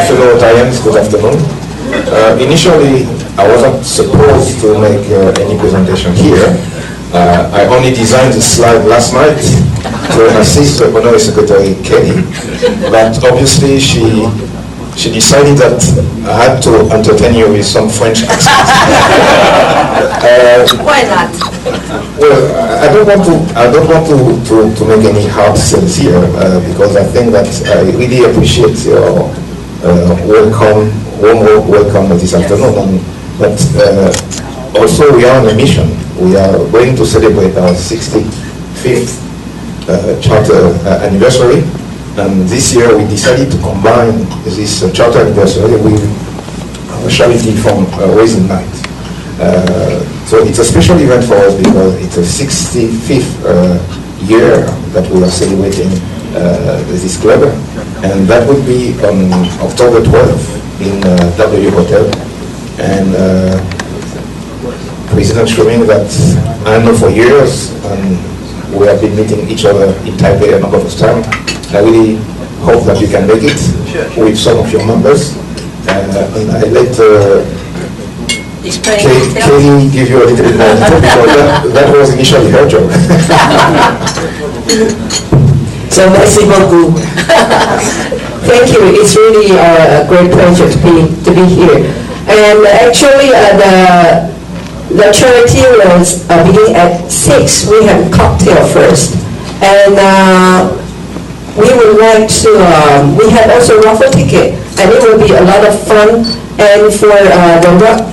Fellow Italians, good afternoon. Initially, I wasn't supposed to make any presentation here. I only designed the slide last night to assist Honorary Secretary Kelly, but obviously she decided that I had to entertain you with some French accent. Why not? Well, I don't want to make any hard sales here because I think that I really appreciate your warm welcome this afternoon. But also we are on a mission. We are going to celebrate our 65th charter anniversary. And this year we decided to combine this charter anniversary with a charity from Raising Night. So it's a special event for us because it's a 65th year that we are celebrating this club. And that would be on October 12th in W Hotel. And President Schwiming that I know for years, and we have been meeting each other in Taipei a number of times. I really hope that you can make it with some of your members. And I let Katie give you a little bit more detail because that was initially her job. So merci beaucoup. Thank you. It's really a great pleasure to be here. And actually, the charity was beginning at 6. We had cocktail first, and we would like to. We had also raffle ticket, and it will be a lot of fun. And for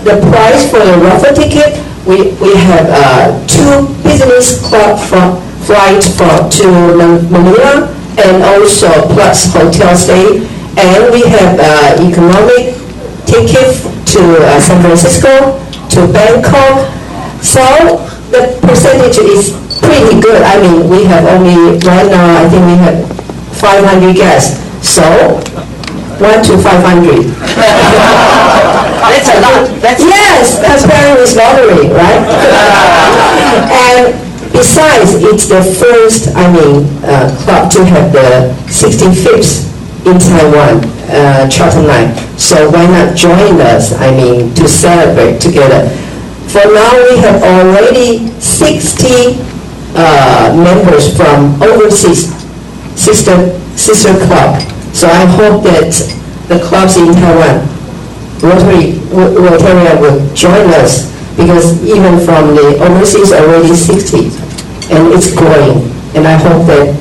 the price for the raffle ticket, we have 2 business club flights to Manila, and also plus hotel stay, and we have economic ticket to San Francisco, to Bangkok. So the percentage is pretty good. I mean, we have only right now, I think we have 500 guests. So 1 to 500. That's a lot. Yes, comparing with lottery, right? And besides, it's the first, club to have the 65th in Taiwan charter night. So why not join us? To celebrate together. For now, we have already 60 members from overseas sister club. So I hope that the clubs in Taiwan, Rotary will join us, because even from the overseas already 60, and it's growing. And I hope that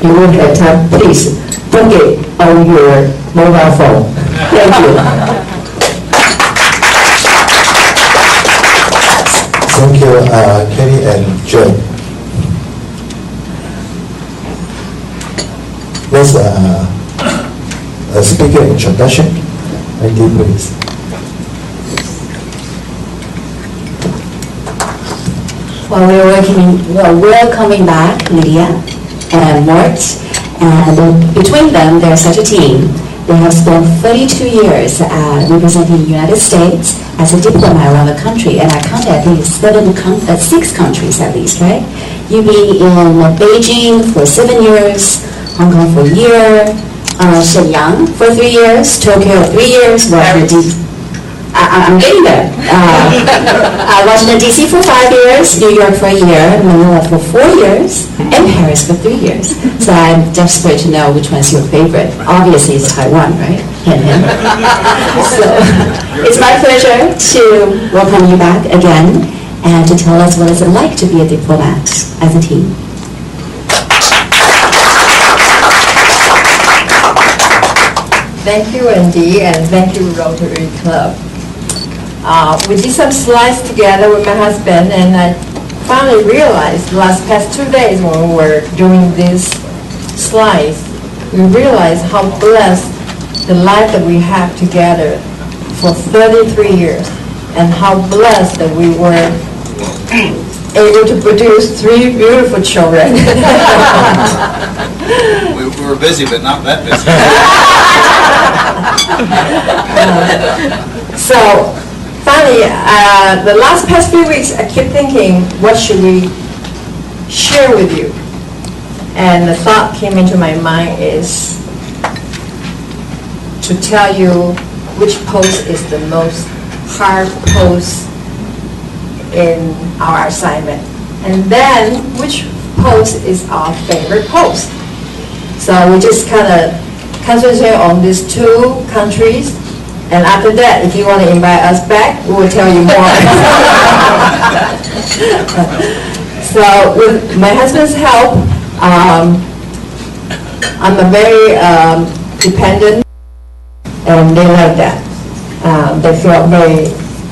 you will have time. Please book it on your mobile phone. Thank you. Thank you, Kenny and Joe. Next, a speaker introduction. Thank you, please. Well, we're welcoming back Lydia and Mort, and between them, they're such a team. They have spent 32 years representing the United States as a diplomat around the country, and I counted, I think it's 6 countries at least, right? You've been in Beijing for 7 years, Hong Kong for a year, Shenyang for 3 years, Tokyo 3 years, Washington D.C. I'm getting there. Washington D.C. for 5 years, New York for a year, Manila for 4 years, and Paris for 3 years. So I'm desperate to know which one's your favorite. Obviously, it's Taiwan, right? So it's my pleasure to welcome you back again and to tell us what it's like to be a diplomat as a team. Thank you, Wendy, and thank you, Rotary Club. we did some slides together with my husband, and I finally realized the last past 2 days when we were doing these slides, we realized how blessed the life that we have together for 33 years, and how blessed that we were able to produce 3 beautiful children. We were busy, but not that busy. So finally, the last past few weeks, I keep thinking, what should we share with you? And the thought came into my mind is to tell you which post is the most hard post in our assignment, and then which post is our favorite post. So we just kind of concentrate on these 2 countries, and after that, if you want to invite us back, we will tell you more. So with my husband's help, I'm a very dependent, and they like that. They feel very,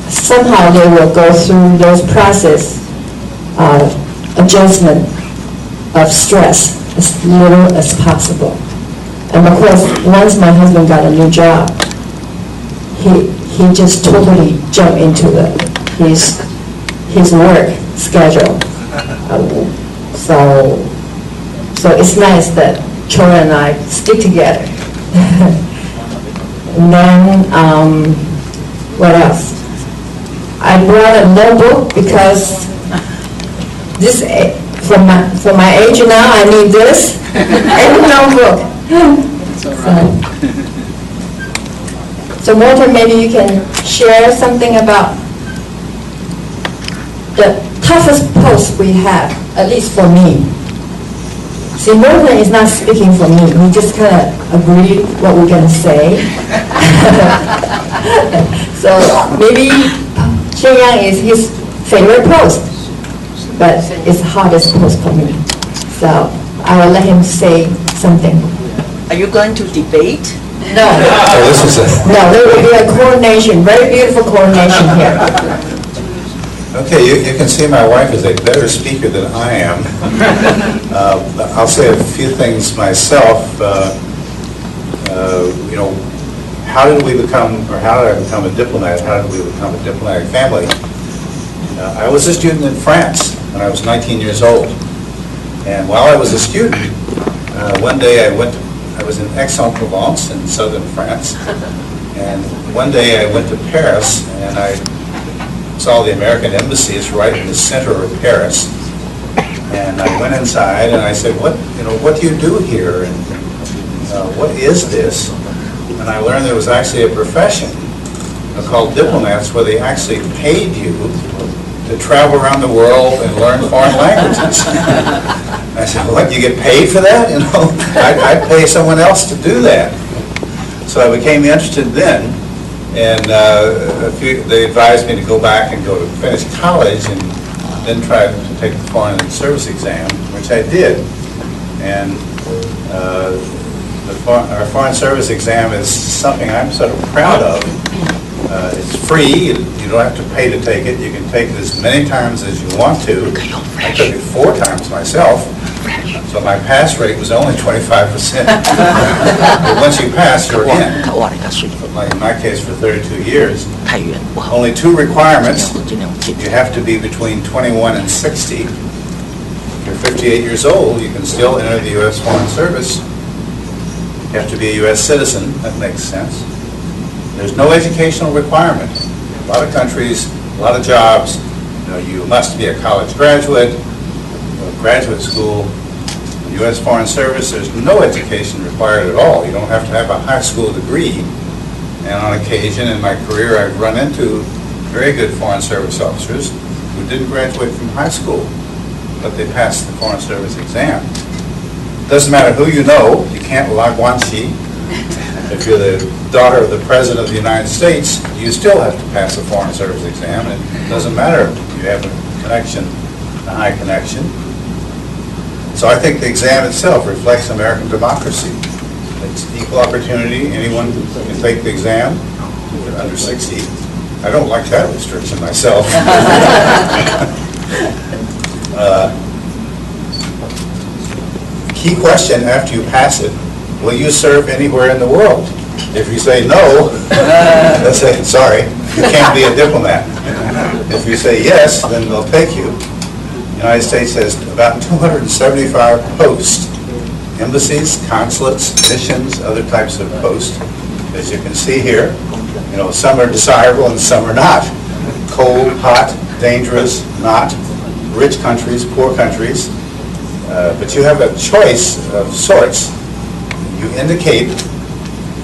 somehow they will go through those process of adjustment of stress as little as possible. And of course, once my husband got a new job, he just totally jumped into his work schedule. So it's nice that children and I stick together. And then, what else? I brought a notebook because this, for my age now, I need this and a notebook. So Walter, maybe you can share something about the toughest post we have, at least for me. See, Morgan is not speaking for me. We just kind of agreed what we're going to say. So maybe Qianyang is his favorite post, but it's the hardest post for me. So I will let him say something. Are you going to debate? No. Oh, this is No, there will be a coordination, very beautiful coordination here. Okay, you can see my wife is a better speaker than I am. I'll say a few things myself. You know, how did I become a diplomat? How did we become a diplomatic family? I was a student in France when I was 19 years old. And while I was a student, one day I was in Aix-en-Provence in southern France. And one day I went to Paris, and I saw the American embassy. It's right in the center of Paris. And I went inside and I said, what do you do here? And what is this? And I learned there was actually a profession called diplomats, where they actually paid you to travel around the world and learn foreign languages. I said, what, you get paid for that? You know, I'd pay someone else to do that. So I became interested then, and they advised me to go back and go to finish college and then try to take the foreign service exam, which I did. And our foreign service exam is something I'm sort of proud of. It's free. You don't have to pay to take it. You can take it as many times as you want to. I took it 4 times myself, so my pass rate was only 25%. But once you pass, you're in. Like in my case, for 32 years. Only 2 requirements. You have to be between 21 and 60. If you're 58 years old, you can still enter the U.S. Foreign Service. You have to be a U.S. citizen. That makes sense. There's no educational requirement. A lot of countries, a lot of jobs, you must be a college graduate, graduate school. U.S. Foreign Service, there's no education required at all. You don't have to have a high school degree. And on occasion in my career, I've run into very good Foreign Service officers who didn't graduate from high school, but they passed the Foreign Service exam. Doesn't matter who you know, you can't la guanxi. If you're the daughter of the President of the United States, you still have to pass the Foreign Service exam. And it doesn't matter if you have a connection, a high connection. So I think the exam itself reflects American democracy. It's equal opportunity. Anyone can take the exam if you're under 60. I don't like that restriction myself. Key question after you pass it, will you serve anywhere in the world? If you say no, they'll say, sorry, you can't be a diplomat. If you say yes, then they'll take you. The United States has about 275 posts, embassies, consulates, missions, other types of posts. As you can see here, you know, some are desirable and some are not. Cold, hot, dangerous, not. Rich countries, poor countries. But you have a choice of sorts. You indicate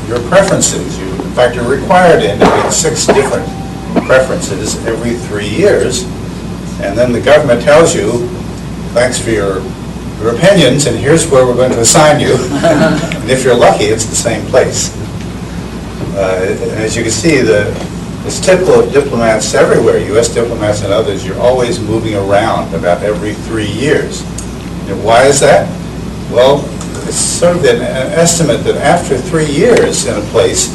your preferences. In fact, you're required to indicate 6 different preferences every 3 years. And then the government tells you, thanks for your opinions, and here's where we're going to assign you. And if you're lucky, it's the same place. As you can see, it's typical of diplomats everywhere, U.S. diplomats and others. You're always moving around about every 3 years. And why is that? Well, it's sort of an estimate that after 3 years in a place,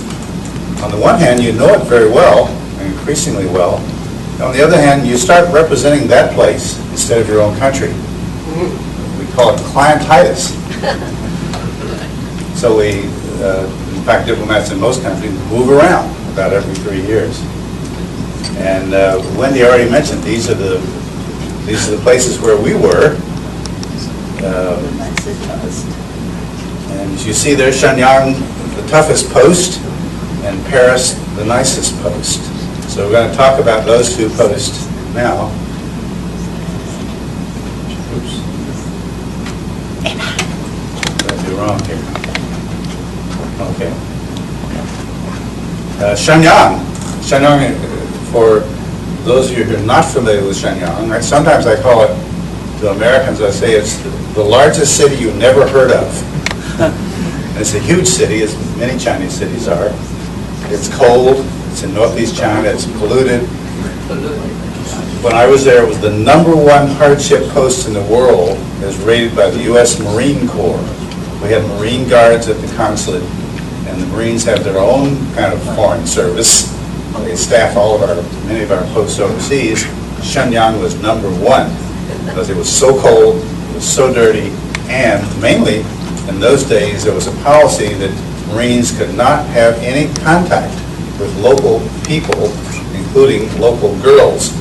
on the one hand, you know it very well, and increasingly well. And on the other hand, you start representing that place instead of your own country. We call it clientitis. So in fact, diplomats in most countries move around about every 3 years. And Wendy already mentioned these are the places where we were. And as you see there, Shenyang, the toughest post, and Paris, the nicest post. So we're going to talk about those 2 posts now. Oops. I'd be wrong here. Okay. Shenyang. Shenyang, for those of you who are not familiar with Shenyang, sometimes I call it, to Americans, I say it's the largest city you never heard of. It's a huge city, as many Chinese cities are. It's cold, it's in northeast China, it's polluted. When I was there, it was the #1 hardship post in the world, as rated by the U.S. Marine Corps. We had Marine guards at the consulate, and the Marines have their own kind of foreign service. They staff many of our posts overseas. Shenyang was #1 because it was so cold, it was so dirty, and mainly in those days there was a policy that Marines could not have any contact with local people, including local girls.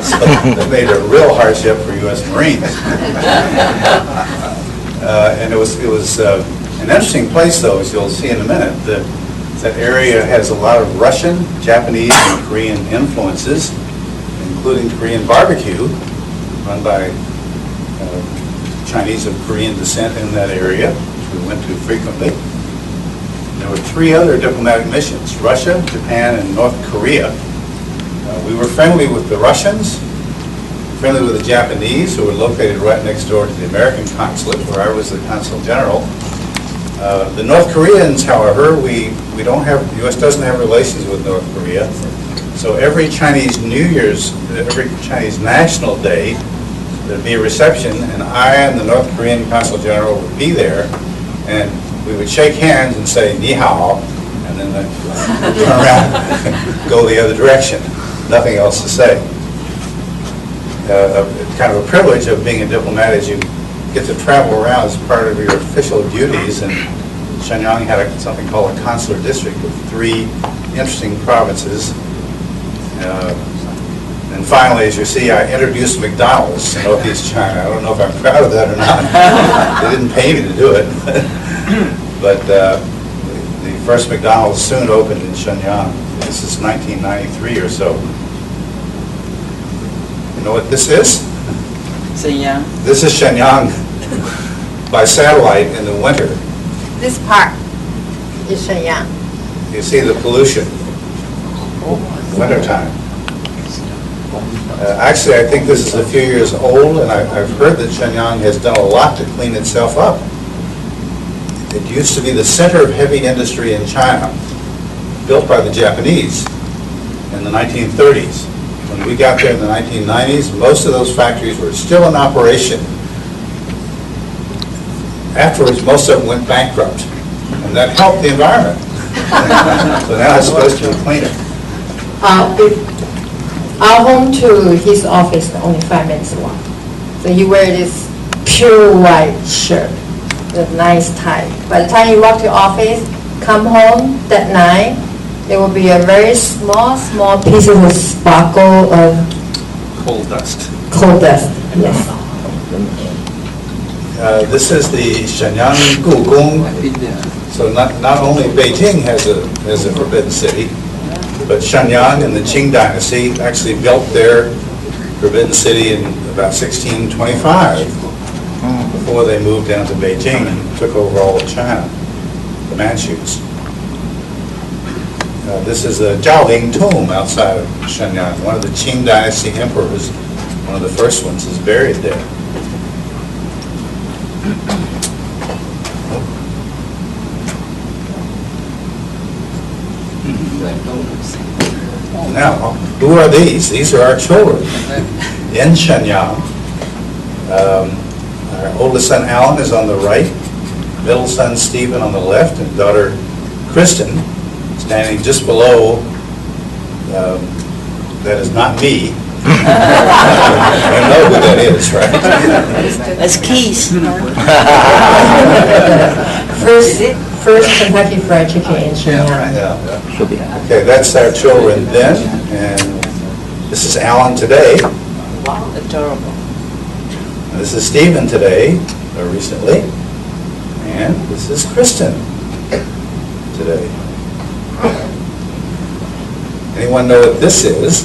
So that made it a real hardship for U.S. Marines. And it was an interesting place, though, as you'll see in a minute. That area has a lot of Russian, Japanese, and Korean influences, including Korean barbecue, run by Chinese of Korean descent in that area, which we went to frequently. There were 3 other diplomatic missions, Russia, Japan, and North Korea. We were friendly with the Russians, friendly with the Japanese, who were located right next door to the American consulate, where I was the consul general. The North Koreans, however, we don't have, the U.S. doesn't have relations with North Korea. So every Chinese New Year's, every Chinese National Day, there'd be a reception, and I and the North Korean consul general would be there, and we would shake hands and say, ni hao, and then turn around and go the other direction. Nothing else to say. Kind of a privilege of being a diplomat is you get to travel around as part of your official duties, and Shenyang had something called a consular district with 3 interesting provinces. And finally, as you see, I introduced McDonald's in Northeast China. I don't know if I'm proud of that or not. They didn't pay me to do it. But the first McDonald's soon opened in Shenyang. This is 1993 or so. You know what this is? Shenyang. This is Shenyang by satellite in the winter. This part is Shenyang. You see the pollution. Wintertime. Actually, I think this is a few years old, and I've heard that Shenyang has done a lot to clean itself up. It used to be the center of heavy industry in China, built by the Japanese in the 1930s. When we got there in the 1990s, most of those factories were still in operation. Afterwards, most of them went bankrupt, and that helped the environment. So now it's supposed to be cleaner. Our home to his office only 5 minutes walk. So you wear this pure white shirt with nice tie. By the time you walk to office, come home that night, there will be a very small pieces of sparkle of Coal dust. coal dust. Yes. This is the Shenyang Gugong. So not only Beijing has a forbidden city, but Shenyang and the Qing dynasty actually built their forbidden city in about 1625 before they moved down to Beijing and took over all of China, the Manchus. This is the Zhaoling tomb outside of Shenyang. One of the Qing dynasty emperors, one of the first ones, is buried there. Now, who are these? These are our children in Shenyang. Our oldest son Alan is on the right, middle son Stephen on the left, and daughter Kristen standing just below. That is not me. You know who that is, right? That's Keys. First Kentucky Fried Chicken in Shenyang. Yeah. Okay, that's our children then, and this is Alan today. Wow, adorable. This is Stephen today, or recently, and this is Kristen today. Anyone know what this is?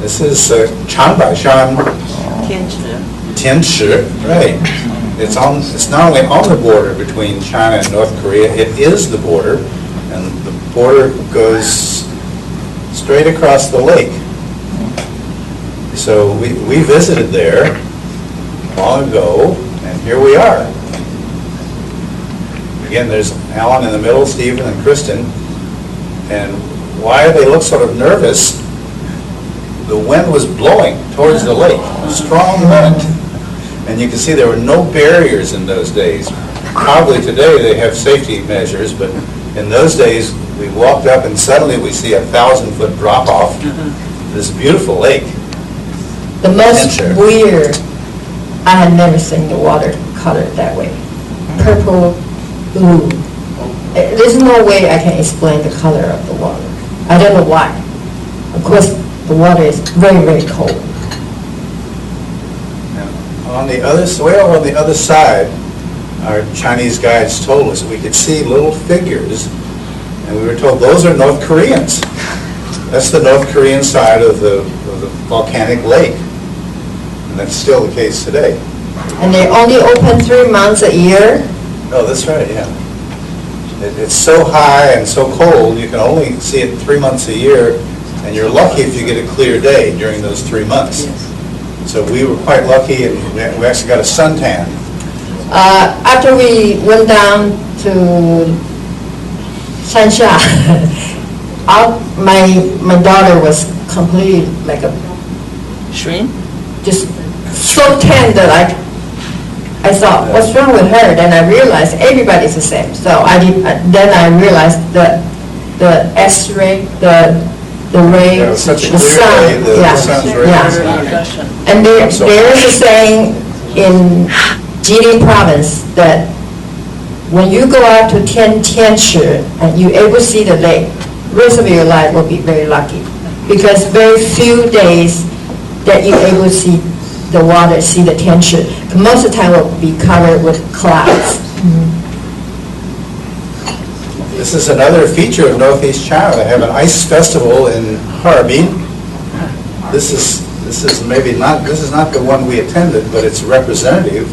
This is Chanbaishan Tianchi, right. It's not only on the border between China and North Korea, it is the border, and the border goes straight across the lake. So we visited there long ago, and here we are. Again, there's Alan in the middle, Stephen and Kristen, and why they look sort of nervous, the wind was blowing towards the lake, strong wind. And you can see there were no barriers in those days. Probably today they have safety measures, but in those days we walked up and suddenly we see 1,000-foot drop off this beautiful lake. The most weird, I had never seen the water colored that way. Purple, blue. There's no way I can explain the color of the water. I don't know why. Of course, the water is very, very cold. On the other side, our Chinese guides told us we could see little figures, and we were told those are North Koreans. That's the North Korean side of the volcanic lake, and that's still the case today. And they only open 3 months a year? Oh, that's right, yeah. It's so high and so cold, you can only see it 3 months a year, and you're lucky if you get a clear day during those 3 months. Yes. So we were quite lucky, and we actually got a suntan. After we went down to Shansha, my daughter was completely like a Shrimp? just so tan that I thought, what's wrong with her? Then I realized everybody's the same. So then I realized that the X-ray, the ray, Yeah, it was such a the clear sun, day, the sun's rays. And there is a saying in Jilin province that when you go out to Tianchi and you able to see the lake, rest of your life will be very lucky, because very few days that you're able to see the water, see the Tianchi. Most of the time will be covered with clouds. This is another feature of Northeast China. They have an ice festival in Harbin. This is not the one we attended, but it's representative.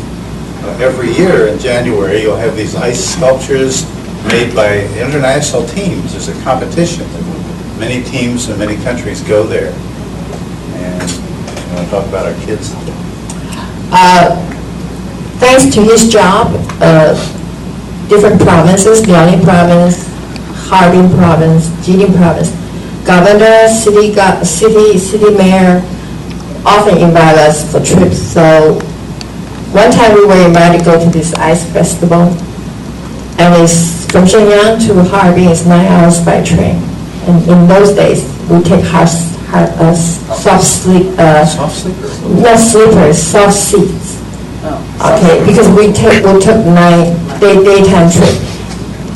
Every year in January, you'll have these ice sculptures made by international teams. There's a competition. Many teams from many countries go there. And I want to talk about our kids. Thanks to his job, different provinces, Liaoning province, Harbin province, Jilin province, governor, city mayor often invite us for trips. So one time we were invited to go to this ice festival, and it's from Shenyang to Harbin is 9 hours by train. And in those days, we take soft sleep, Soft sleeper? not sleepers, soft seats. Okay, because we took daytime trip.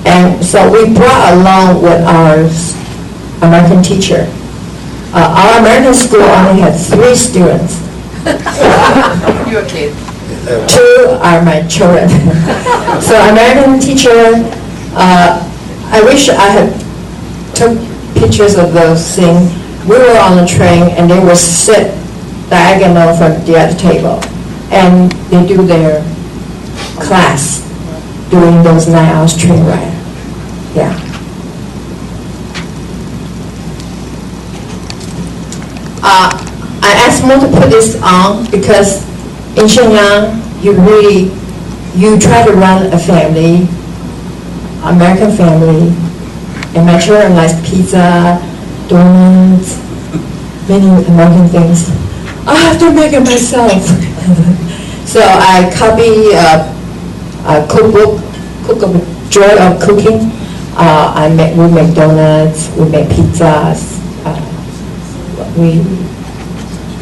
And so we brought along with our American teacher. Our American school only had 3 students. You're a kid. 2 are my children. So American teacher, I wish I had took pictures of those things. We were on the train and they would sit diagonal from the other table and they do their class during those 9 hours train ride. Yeah. I asked Mo to put this on because in Shenyang, you try to run a family, American family, and my children like pizza, donuts, many American things. I have to make it myself. So I copy a cookbook of Joy of Cooking. We make donuts, we make pizzas.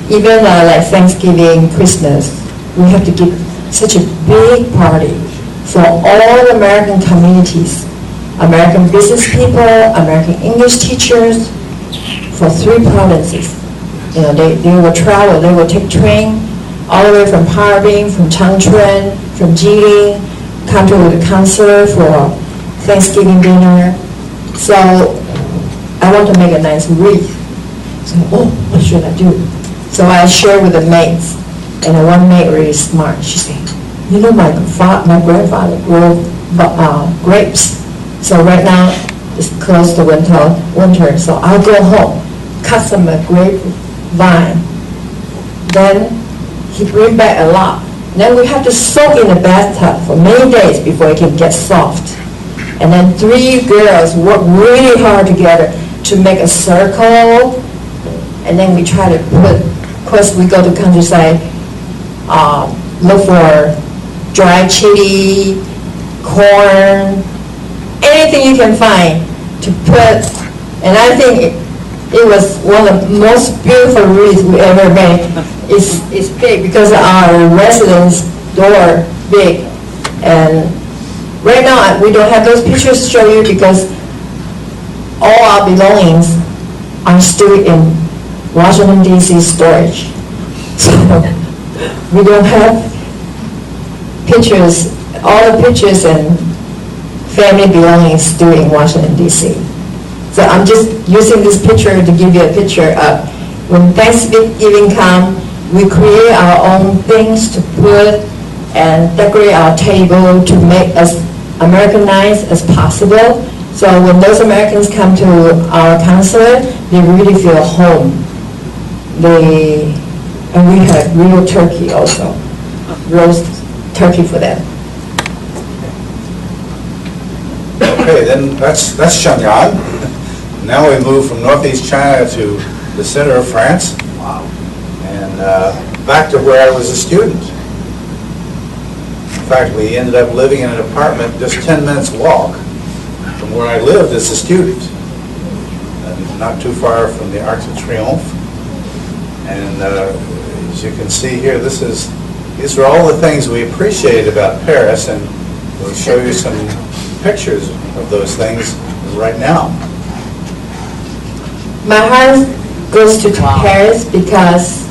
Even like Thanksgiving, Christmas, we have to give such a big party. So all American communities, American business people, American English teachers, for 3 provinces. You know, they will travel, they will take train all the way from Harbin, from Changchun, from Jilin, come to the concert for Thanksgiving dinner. So I want to make a nice wreath. So, what should I do? So I share with the maids, and one maid really smart. She said, you know, my grandfather grew grapes. So right now it's close to winter, so I'll go home, cut some grape vine. Then he bring back a lot. Then we have to soak in the bathtub for many days before it can get soft. And then 3 girls work really hard together to make a circle. And then we try to put, of course we go to countryside, look for dry chili, corn, anything you can find to put. And I think it was one of the most beautiful wreaths we ever made. It's big because our residence door big. And right now we don't have those pictures to show you because all our belongings are still in Washington, D.C. storage. So we don't have pictures, all the pictures and family belongings still in Washington, D.C. So I'm just using this picture to give you a picture of when Thanksgiving comes, we create our own things to put and decorate our table to make us Americanized as possible. So when those Americans come to our consulate, they really feel home. And we have real turkey also, roast turkey for them. Okay, then that's Shenyang. Now we move from northeast China to the center of France. And back to where I was a student. In fact, we ended up living in an apartment just 10 minutes walk from where I lived as a student. And not too far from the Arc de Triomphe. And as you can see here, these are all the things we appreciate about Paris, and we'll show you some pictures of those things right now. My heart goes to Paris because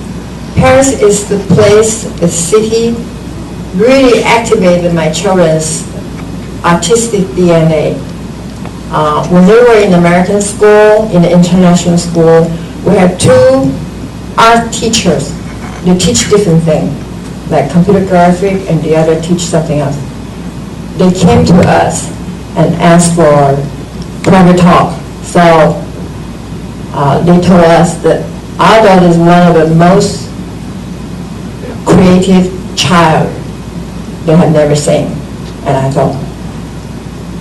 Paris is the place, the city, really activated my children's artistic DNA. When they were in American school, in the international school, we had 2 art teachers. They teach different things, like computer graphic, and the other teach something else. They came to us and asked for private talk. So they told us that our daughter is one of the most creative child they have never seen. And I thought,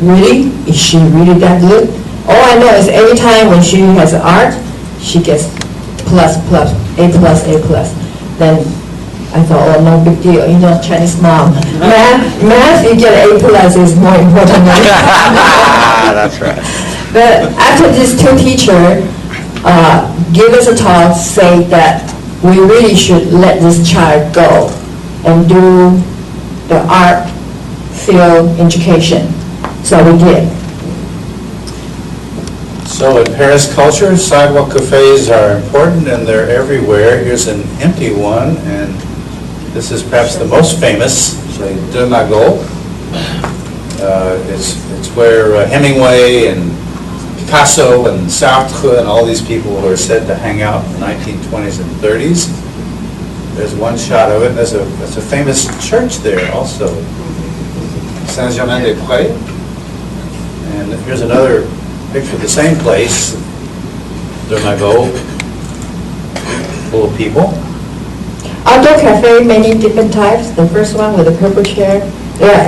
really? Is she really that good? All I know is every time when she has art, she gets plus, A+. Then I thought, oh, no big deal, you know, Chinese mom. Math, you get A+ is more important than That's right. But after these two teachers give us a talk, say that we really should let this child go and do the art field education. So we did. So in Paris culture, sidewalk cafes are important and they're everywhere. Here's an empty one, and this is perhaps the most famous, the De Magot. It's where Hemingway and Picasso and Sartre and all these people are said to hang out in the 1920s and 30s. There's one shot of it. There's a famous church there also, Saint-Germain-des-Prés. And here's another picture of the same place, De Magot, full of people. Outdoor cafe, many different types. The first one with the purple chair. There are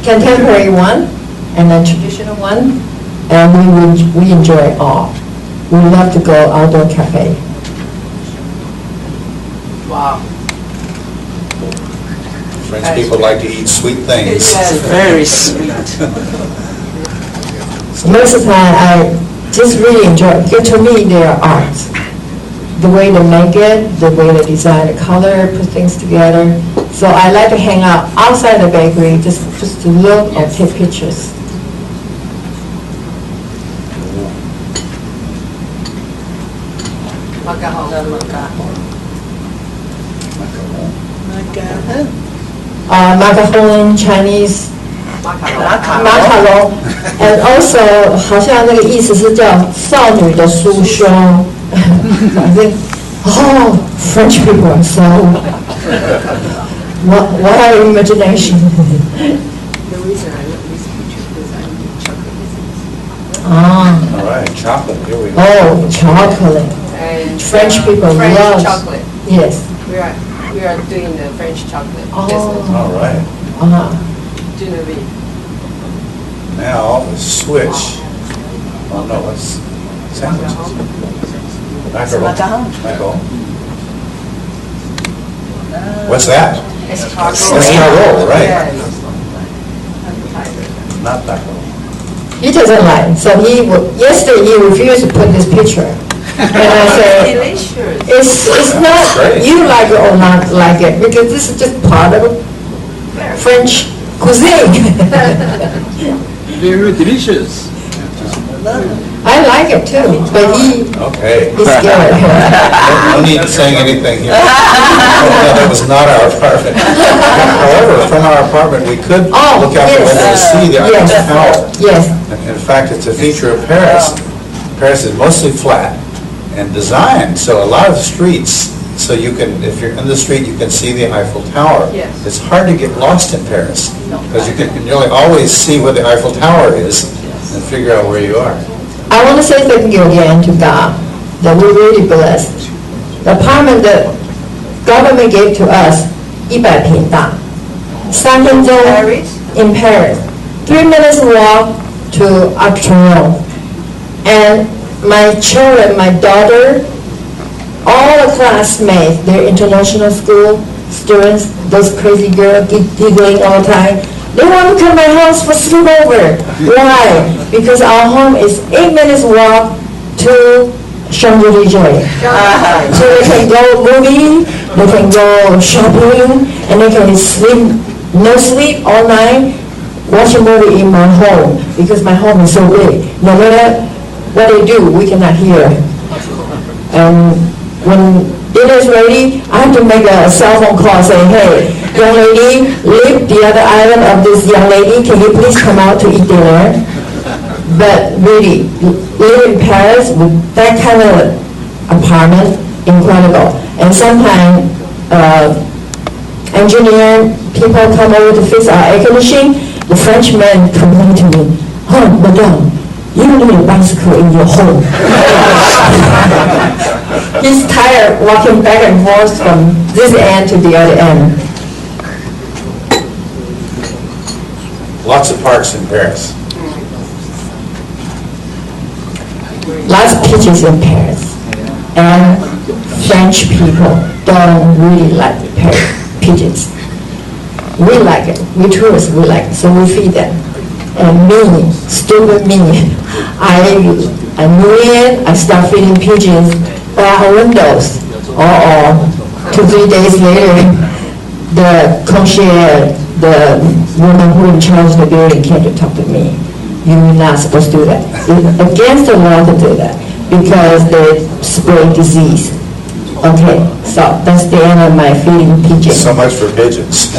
contemporary one and a traditional one, and we enjoy all. We love to go outdoor cafe. Wow. French people like to eat sweet things. Yes, very sweet. Most of the time, I just really enjoy it. Because to me, they are art. The way they make it, the way they design the color, put things together. So I like to hang out outside the bakery just to look and take pictures. Macaron, Chinese macaron, and also 好像那个意思是叫少女的酥胸。I think, oh, French people are so what imagination. The reason I look at this picture is because I need chocolate. Ah. All right, chocolate, here we go. Oh, chocolate. And French people French love chocolate. Yes. We are doing the French chocolate Oh. business. All right. Do the read. Now, the switch. Oh, no, what's sandwiches? Macaron. Macaron. What's that? Escargot, right. Yes. Not macaron. He doesn't like. So yesterday he refused to put this picture. And I said, Delicious. it's not Great. you like it or not like it, because this is just part of French cuisine. Very delicious. I like it too, but he's Okay. scared. No need saying anything here. That was not our apartment. However, from our apartment, we could Oh, look out the yes. window and see the Eiffel Yes. Tower. Yes. In fact, it's a feature of Paris. Paris is mostly flat and designed, so a lot of streets, so you can, if you're in the street, you can see the Eiffel Tower. Yes. It's hard to get lost in Paris, because you can nearly always see where the Eiffel Tower is and figure out where you are. I want to say thank you again to God that we're really blessed. The apartment that government gave to us, 100平大，3分钟 in Paris, 3 minutes walk to Uptown, and my children, my daughter, all the classmates, they're international school students, those crazy girls giggling all the time. They want to come to my house for sleepover. Why? Because our home is 8 minutes walk to Champs-Élysées. So they can go movie, they can go shopping, and they can sleep, no sleep all night, watch a movie in my home, because my home is so big. No matter what they do, we cannot hear. And when dinner is ready, I have to make a cell phone call saying, hey, young lady, leave the other island of this young lady, can you please come out to eat dinner? But really, live in Paris with that kind of apartment, incredible. And sometimes engineer people come over to fix our air conditioning, the French men complain to me, oh, madame, you need a bicycle in your home. He's tired walking back and forth from this end to the other end. Lots of parks in Paris. Lots of pigeons in Paris. And French people don't really like pigeons. We like it. We tourists, we like it. So we feed them. And me, stupid me, I move in, I start feeding pigeons by our windows. 2-3 days later, the concierge, the woman who in charge of the building came to talk to me. You're not supposed to do that. It's against the law to do that because they spread disease. Okay, so that's the end of my feeding pigeons. So much for pigeons.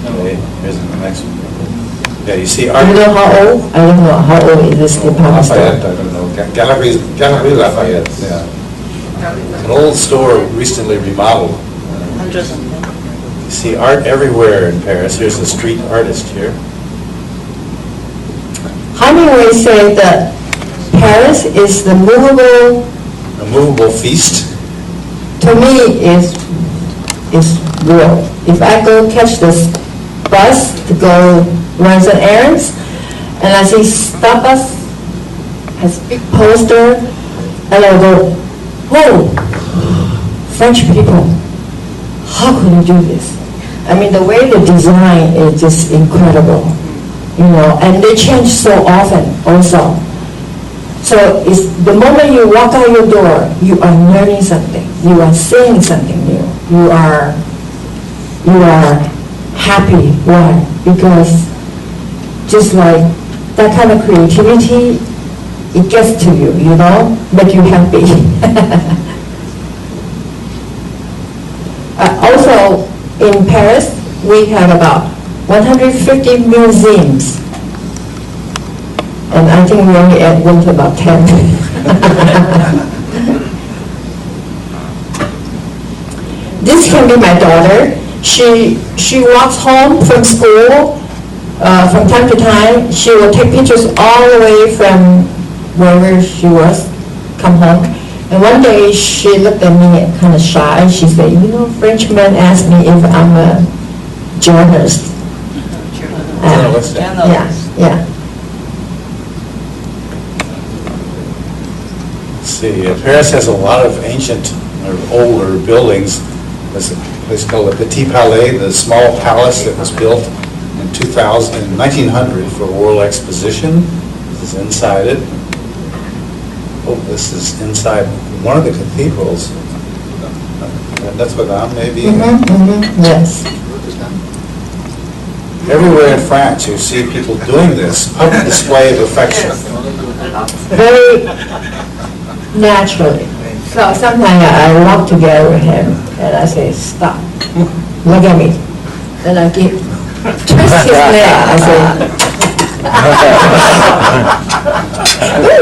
Okay, here's the next one. Yeah, you see Do art. you know how old? I don't know how old is this department Lafayette, store. I don't know. Galerie Lafayette, yeah. An old store recently remodeled. You see art everywhere in Paris. Here's a street artist here. Hemingway said that Paris is the movable, A movable feast. to me, is real. If I go catch this bus to go run some errands, and I see Starbucks has big poster, and I go, whoa, French people, how could you do this? I mean, the way they design is just incredible, and they change so often also. So it's the moment you walk out your door, you are learning something, you are seeing something new, you are happy. Why? Because just like that kind of creativity, it gets to you, make you happy. Also, in Paris, we have about 150 museums. And I think we only went to about 10. This can be my daughter. She walks home from school. From time to time, she will take pictures all the way from wherever she was, come home. And one day she looked at me kind of shy. She said, Frenchman asked me if I'm a journalist. Journalist. Yeah. See, Paris has a lot of ancient or older buildings. There's a place called the Petit Palais, the small palace that was built in 1900 for a World Exposition. This is inside it. Oh, this is inside one of the cathedrals. Notre Dame, maybe? Yes. Everywhere in France, you see people doing this, public display of affection. Very naturally. So sometimes I walk together with him and I say, stop, look at me. Then I twist his leg. I say,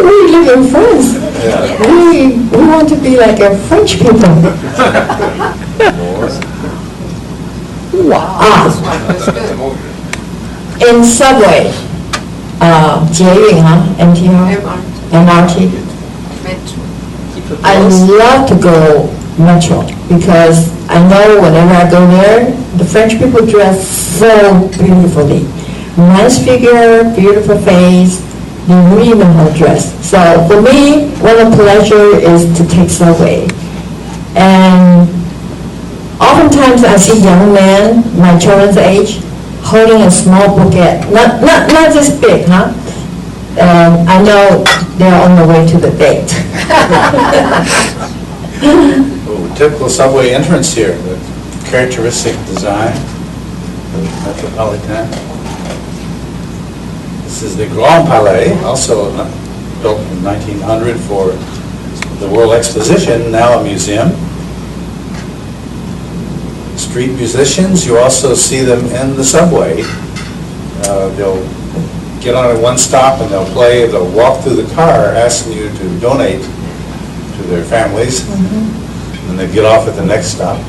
we live in France. We want to be like a French people. In subway, MTR, MRT. I love to go metro because I know whenever I go there, the French people dress so beautifully. Nice figure, beautiful face, they really know how to dress. So for me, one of the pleasure is to take subway. And oftentimes I see young men, my children's age, holding a small bouquet, not this big, And I know they're on the way to the date. Typical subway entrance here, the characteristic design of the Metropolitan. This is the Grand Palais, also built in 1900 for the World Exposition, now a museum. Street musicians, you also see them in the subway. They'll get on at one stop and they'll play, they'll walk through the car asking you to donate to their families, and they get off at the next stop.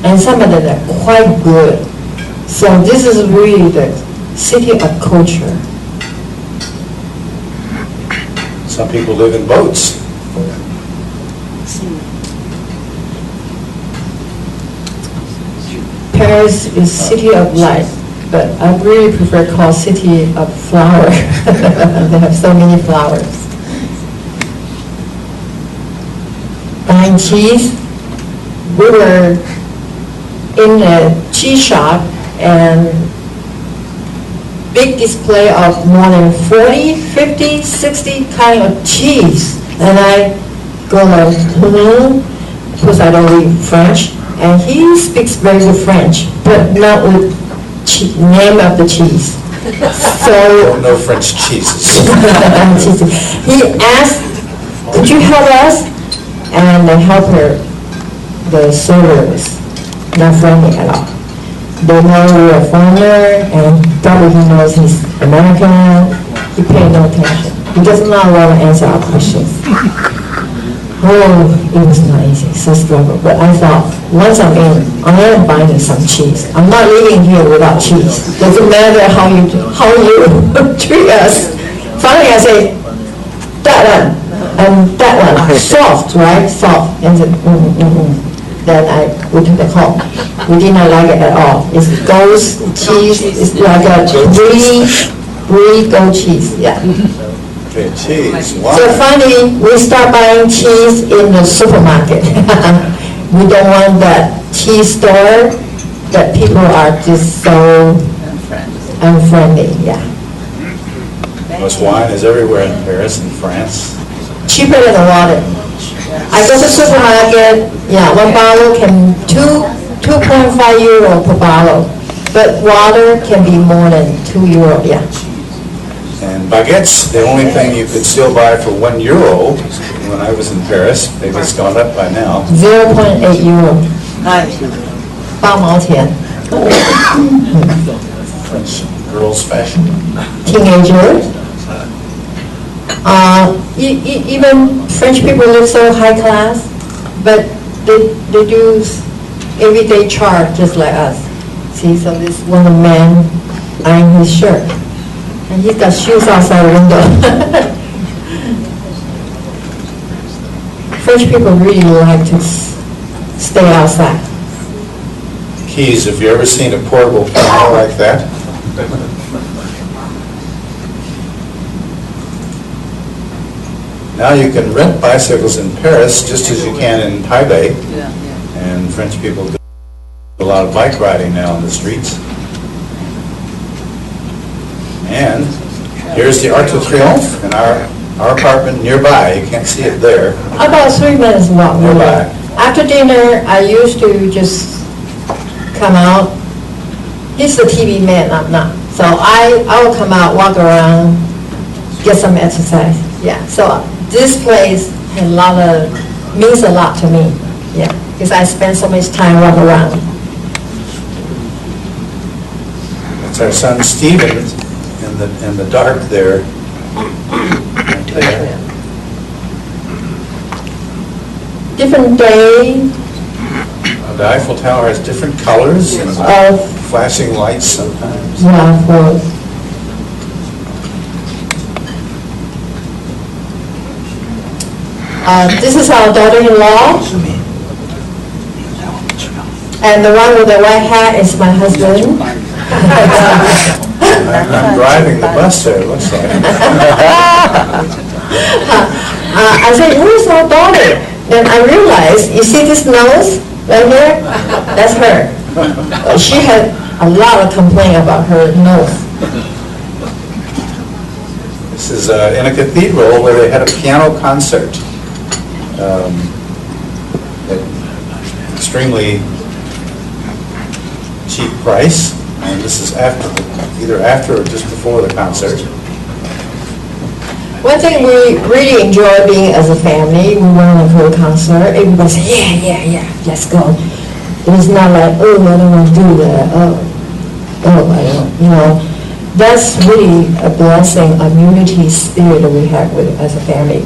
And some of them are quite good. So this is really the city of culture. Some people live in boats. Paris is city of light, but I really prefer call city of flower. They have so many flowers. buying cheese. We were in a cheese shop and big display of more than 40, 50, 60 kind of cheese. And I go like, because I don't read French. And he speaks very good French, but not with name of the cheese. So No French cheeses. he asked, could you help us? And the helper, the server was not friendly at all. They know we're a foreigner, and probably he knows he's American. He paid no attention. He does not want to answer our questions. Oh, it was not easy, so struggle. But I thought, once I'm in, I am buying some cheese. I'm not leaving here without cheese. Doesn't matter how you treat us. Finally, I say, that one, and that one, soft, right? Soft. And then, Then we took the call. We did not like it at all. It's goat cheese. It's like a brie goat cheese. Yeah. Okay, cheese. Wow. So finally, we start buying cheese in the supermarket. We don't want that cheese store that people are just so unfriendly. Yeah. Most wine is everywhere in Paris and France. Cheaper than the water. I go to supermarket. Yeah, one bottle can 2.5 euro per bottle, but water can be more than 2 euro. Yeah. And baguettes, the only thing you could still buy for €1 when I was in Paris. Maybe it's gone up by now. 0.8 euro. 8毛钱. French girls' fashion. Teenager. Even French people live so high class, but they do everyday chart just like us. See, so this one man ironing his shirt, and he's got shoes outside the window. French people really like to stay outside. Keys, have you ever seen a portable piano like that? Now you can rent bicycles in Paris just as you can in Taipei. And French people do a lot of bike riding now on the streets. And here's the Arc de Triomphe in our apartment nearby. You can't see it there. About 3 minutes walk. Nearby. After dinner, I used to just come out. He's the TV man, I'm not. So I will come out, walk around, get some exercise. Yeah. So this place means a lot to me. Yeah, because I spend so much time walking around. That's our son Stephen in the dark there. Right there. Different day. The Eiffel Tower has different colors and flashing lights sometimes. Yeah, for this is our daughter-in-law, and the one with the white hat is my husband. I'm driving the bus there, it looks like. I said, where's our daughter? Then I realized, you see this nose right here? That's her. She had a lot of complaint about her nose. This is in a cathedral where they had a piano concert. At extremely cheap price, and this is either after or just before the concert. One thing we really enjoy being as a family, we went to a concert, everybody said, yeah, let's go. It's not like, oh, I don't want to do that, oh, I don't, That's really a blessing, a unity spirit that we have as a family,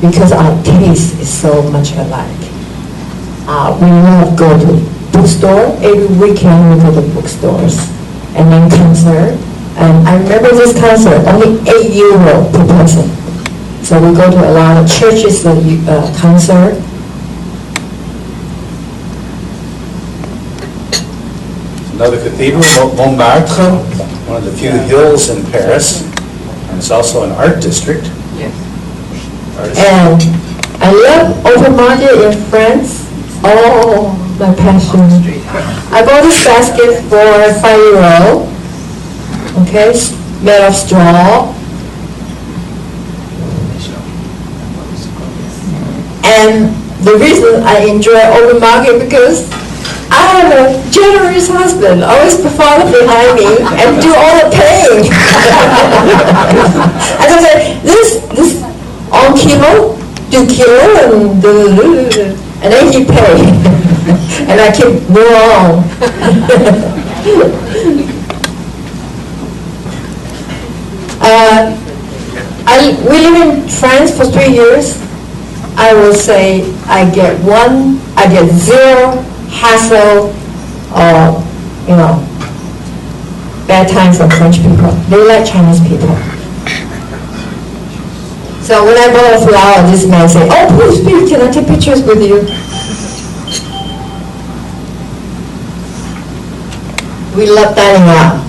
because our taste is so much alike. We love go to bookstore. Every weekend we go to bookstores and then concert. And I remember this concert, only €8 per person. So we go to a lot of churches concert. Another cathedral, Montmartre, one of the few hills in Paris, and it's also an art district. And I love open market in France. Oh, my passion. I bought this basket for a 5-year-old. Okay, made of straw. And the reason I enjoy open market because I have a generous husband, always follow behind me and do all the paying. And I say, this on kilo, 2 kilo, and then he pay. And I keep move on. We live in France for 3 years. I will say I get zero hassle or, bad time from French people. They like Chinese people. So when I bought a flower, this man said, oh, please, can I take pictures with you? We love dining out.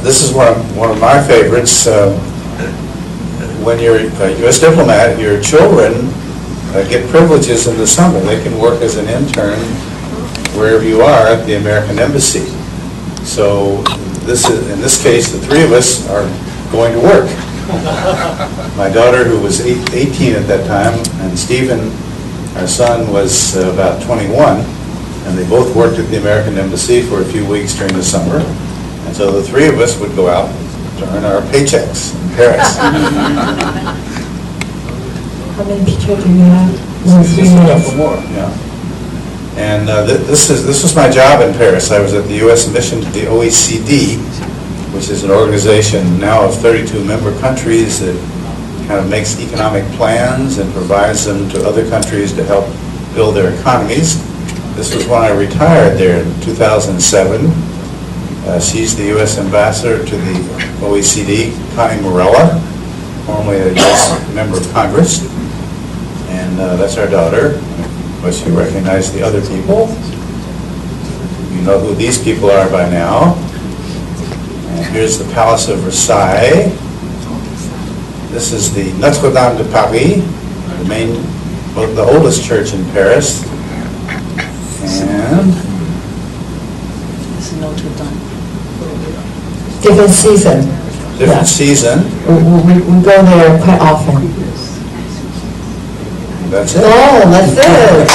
This is one of my favorites. When you're a U.S. diplomat, your children get privileges in the summer. They can work as an intern wherever you are at the American Embassy. So in this case, the 3 of us are going to work. My daughter, who was 18 at that time, and Stephen, our son, was about 21, and they both worked at the American Embassy for a few weeks during the summer. And so the 3 of us would go out to earn our paychecks in Paris. How many pictures do you have? Just a couple more, yeah. And this was my job in Paris. I was at the U.S. mission to the OECD, which is an organization now of 32 member countries that kind of makes economic plans and provides them to other countries to help build their economies. This was when I retired there in 2007. She's the U.S. ambassador to the OECD, Connie Morella, formerly a U.S. member of Congress. And that's our daughter. But you recognize the other people. You know who these people are by now. And here's the Palace of Versailles. This is the Notre Dame de Paris, the oldest church in Paris. And This is Notre Dame. Different season. Different season. We go there quite often. That's it. Oh, that's it.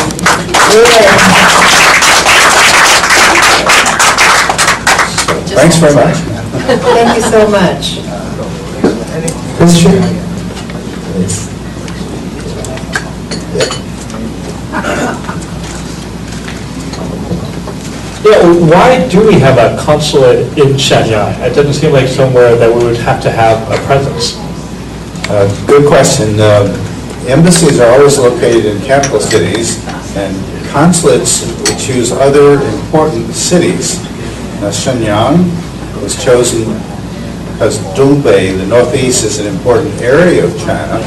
Yeah. Thanks very much. Thank you so much. Question? Yeah, why do we have a consulate in Shenyang? It doesn't seem like somewhere that we would have to have a presence. Good question. Embassies are always located in capital cities, and consulates would choose other important cities. Shenyang was chosen because Dongbei, the northeast, is an important area of China,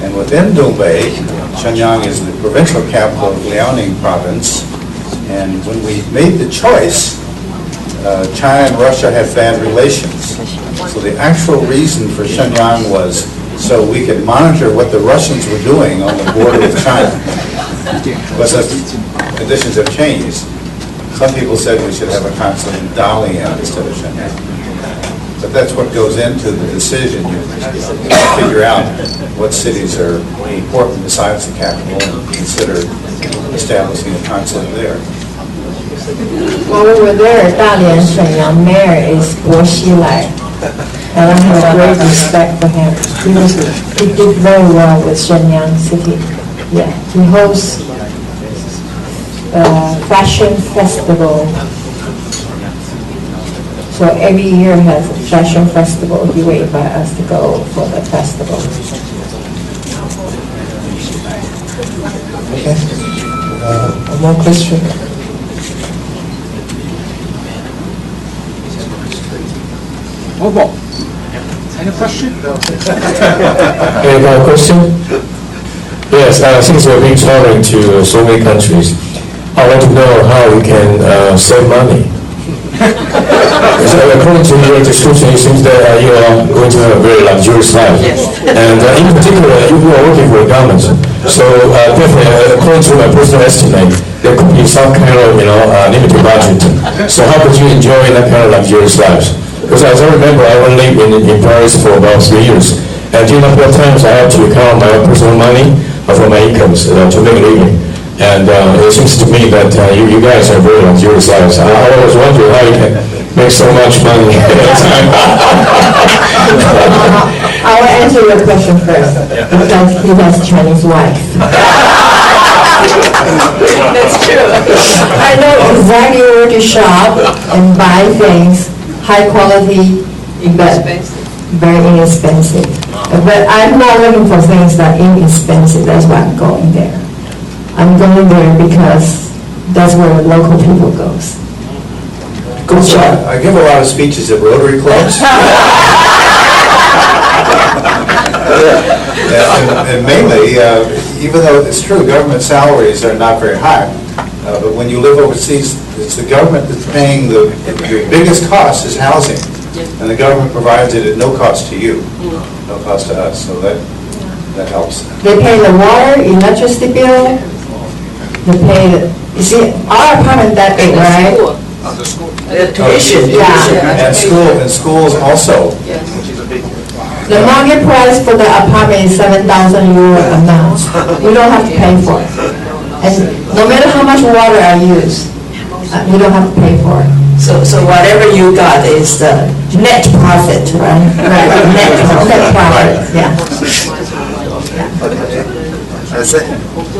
and within Dongbei, Shenyang is the provincial capital of Liaoning province. And when we made the choice, China and Russia had bad relations. So the actual reason for Shenyang was so we could monitor what the Russians were doing on the border with China. But the conditions have changed. Some people said we should have a consulate in Dalian instead of Shenyang. But that's what goes into the decision. You figure out what cities are important besides the capital and consider establishing a consulate there. While we were there, Dalian Shenyang mayor is Guo Xilai, and I have great respect for him. He did very well with Shenyang city. Yeah, he hosts a fashion festival. So every year has a fashion festival. He will invite us to go for the festival. Okay. One more question. Bobo, any question? Any more question? Yes, since we've been traveling to so many countries, I want to know how we can save money. So according according to your description, it seems that you are going to have a very luxurious life. Yes. And in particular, you are working for the government. So definitely, according to my personal estimate, there could be some kind of, limited budget. So how could you enjoy that kind of luxurious life? Because as I remember, I only lived in Paris for about 3 years. And during that times, I had to count my personal money for my incomes to make a living. And it seems to me that you guys are very luxurious lives. I was wondering how you can make so much money at a time. I will answer your question first, because he has a Chinese wife. That's true. I know exactly where to shop and buy things, high quality, but very inexpensive. But I'm not looking for things that are inexpensive, that's why I'm going there. I'm going there because that's where the local people goes. Good job. I give a lot of speeches at Rotary clubs. And mainly, even though it's true, government salaries are not very high, but when you live overseas, it's the government that's paying your biggest cost is housing. And the government provides it at no cost to you, no cost to us, so that helps. They pay the water, electricity bill, they pay the, you see, our apartment that big, right? The tuition. Yeah. And schools also. The market price for the apartment is 7,000 euro a month. We don't have to pay for it. And no matter how much water I use, we don't have to pay for it. So whatever you got is the net profit, right? Right, net profit, yeah.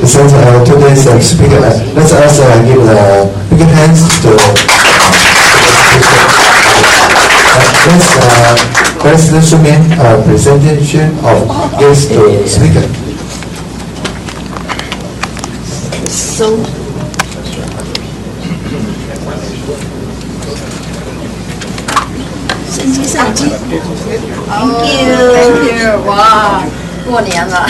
Since today's speaker, let's also give big hands to President Shumin presentation of guest speaker. So. Thank you. 哇，过年了。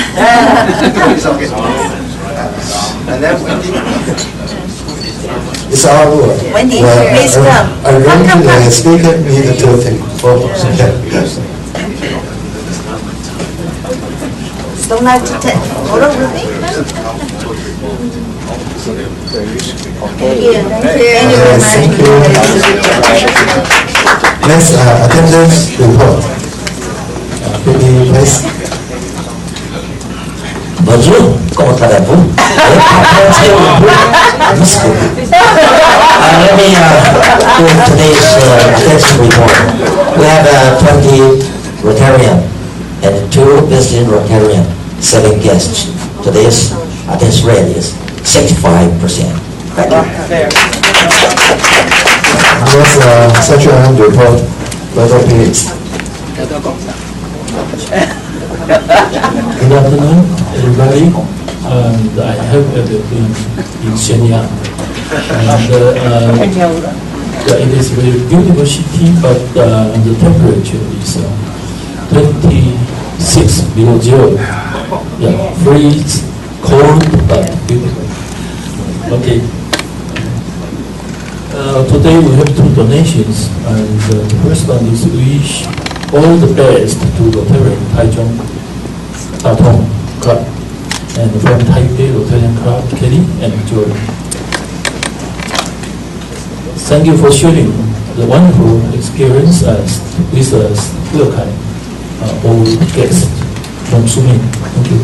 And then Wendy. It's all over. Wendy, please come. Arrange the speaker need to take photos. Don't like to take photo with me? Thank you. Thank you very much. Thank you. Next, attendance report. Please. Bonjour, comment allez-vous? Let me do today's attendance report. We have 20 Rotarian and 2 visiting Rotarian, 7 guests. Today's attendance rate is 65%. Thank you. Next, such a report. Further please. Good afternoon, everybody. And I have been in Shenyang. And it is a very beautiful city, but the temperature is 26 below zero. Yeah, freeze, cold, but beautiful. Okay. Today we have 2 donations, and the first one is we wish all the best to Rotarian Taichung Dathong Club, and from Taipei Rotarian Club, Kelly and Joy. Thank you for sharing the wonderful experience with us, welcome all guests from Sumin. Thank you.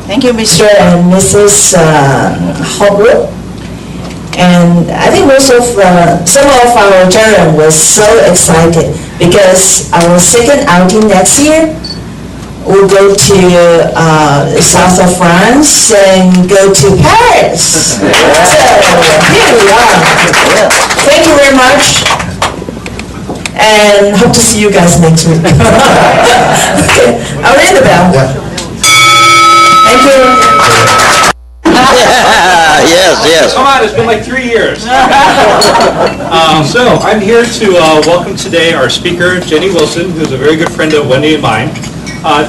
Thank you, Mr. and Mrs. Holbrook. And I think some of our Rotarians were so excited because our second outing next year we'll go to south of France and go to Paris. So here we are. Thank you very much. And hope to see you guys next week. Okay, I'll ring the bell. Thank you. Yes. Come on, it's been like 3 years. So I'm here to welcome today our speaker, Jenny Wilson, who's a very good friend of Wendy and mine.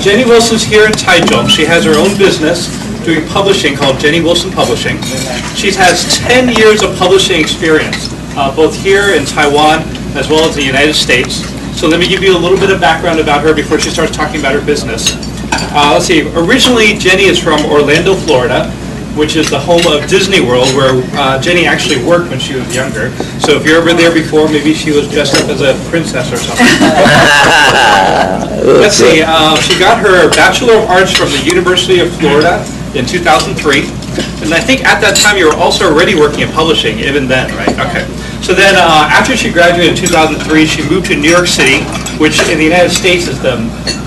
Jenny Wilson's here in Taichung. She has her own business doing publishing called Jenny Wilson Publishing. She has 10 years of publishing experience, both here in Taiwan as well as the United States. So let me give you a little bit of background about her before she starts talking about her business. Let's see, originally Jenny is from Orlando, Florida, which is the home of Disney World, where Jenny actually worked when she was younger. So if you're ever there before, maybe she was dressed up as a princess or something. Let's see, she got her Bachelor of Arts from the University of Florida in 2003. And I think at that time you were also already working in publishing, even then, right? Okay. So then after she graduated in 2003, she moved to New York City, which in the United States is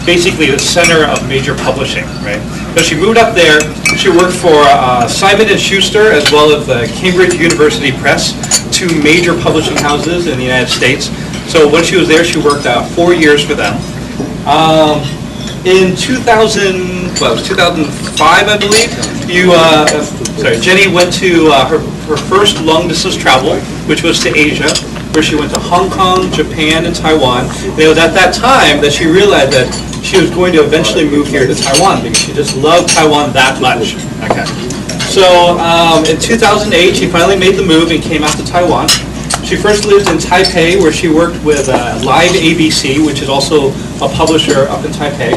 basically the center of major publishing, right? So she moved up there. She worked for Simon & Schuster as well as the Cambridge University Press, two major publishing houses in the United States. So when she was there, she worked 4 years for them. In 2005, I believe, Jenny went to her first long-distance travel, which was to Asia, where she went to Hong Kong, Japan, and Taiwan. And it was at that time that she realized that she was going to eventually move here to Taiwan because she just loved Taiwan that much. Okay. So in 2008, she finally made the move and came out to Taiwan. She first lived in Taipei, where she worked with Live ABC, which is also a publisher up in Taipei.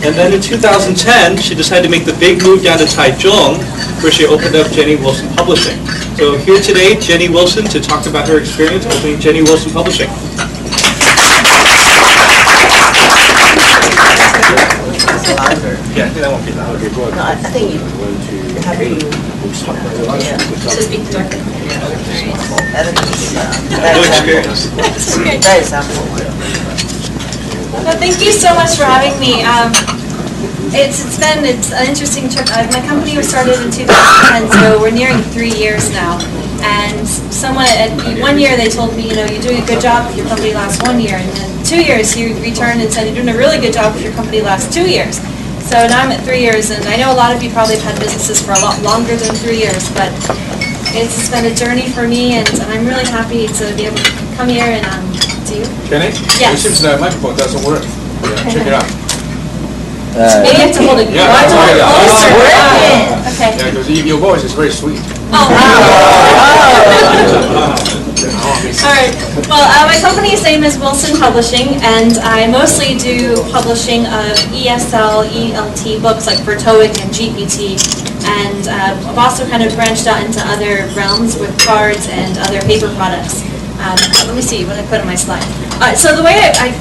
And then in 2010, she decided to make the big move down to Taichung, where she opened up Jenny Wilson Publishing. So here today, Jenny Wilson, to talk about her experience opening Jenny Wilson Publishing. Yeah, that won't be loud. Okay, go ahead. No, I think you have to speak directly. No experience. That is helpful. Well, thank you so much for having me. It's an interesting trip. My company was started in 2010, so we're nearing 3 years now. And someone at 1 year they told me, you're doing a good job if your company lasts 1 year. And then 2 years he returned and said, you're doing a really good job if your company lasts 2 years. So now I'm at 3 years, and I know a lot of you probably have had businesses for a lot longer than 3 years, but it's been a journey for me, and I'm really happy to be able to come here and see you. Jenny? Yes. It seems the microphone doesn't work. Yeah, check it out. Maybe you have to hold it. Yeah, I have to hold it closer. Okay. Yeah, because your voice is very sweet. Oh. All right. Well, my company's name is Wilson Publishing, and I mostly do publishing of ESL, ELT books like for TOEIC and GPT, and I've also kind of branched out into other realms with cards and other paper products. Let me see what I put on my slide. So the way I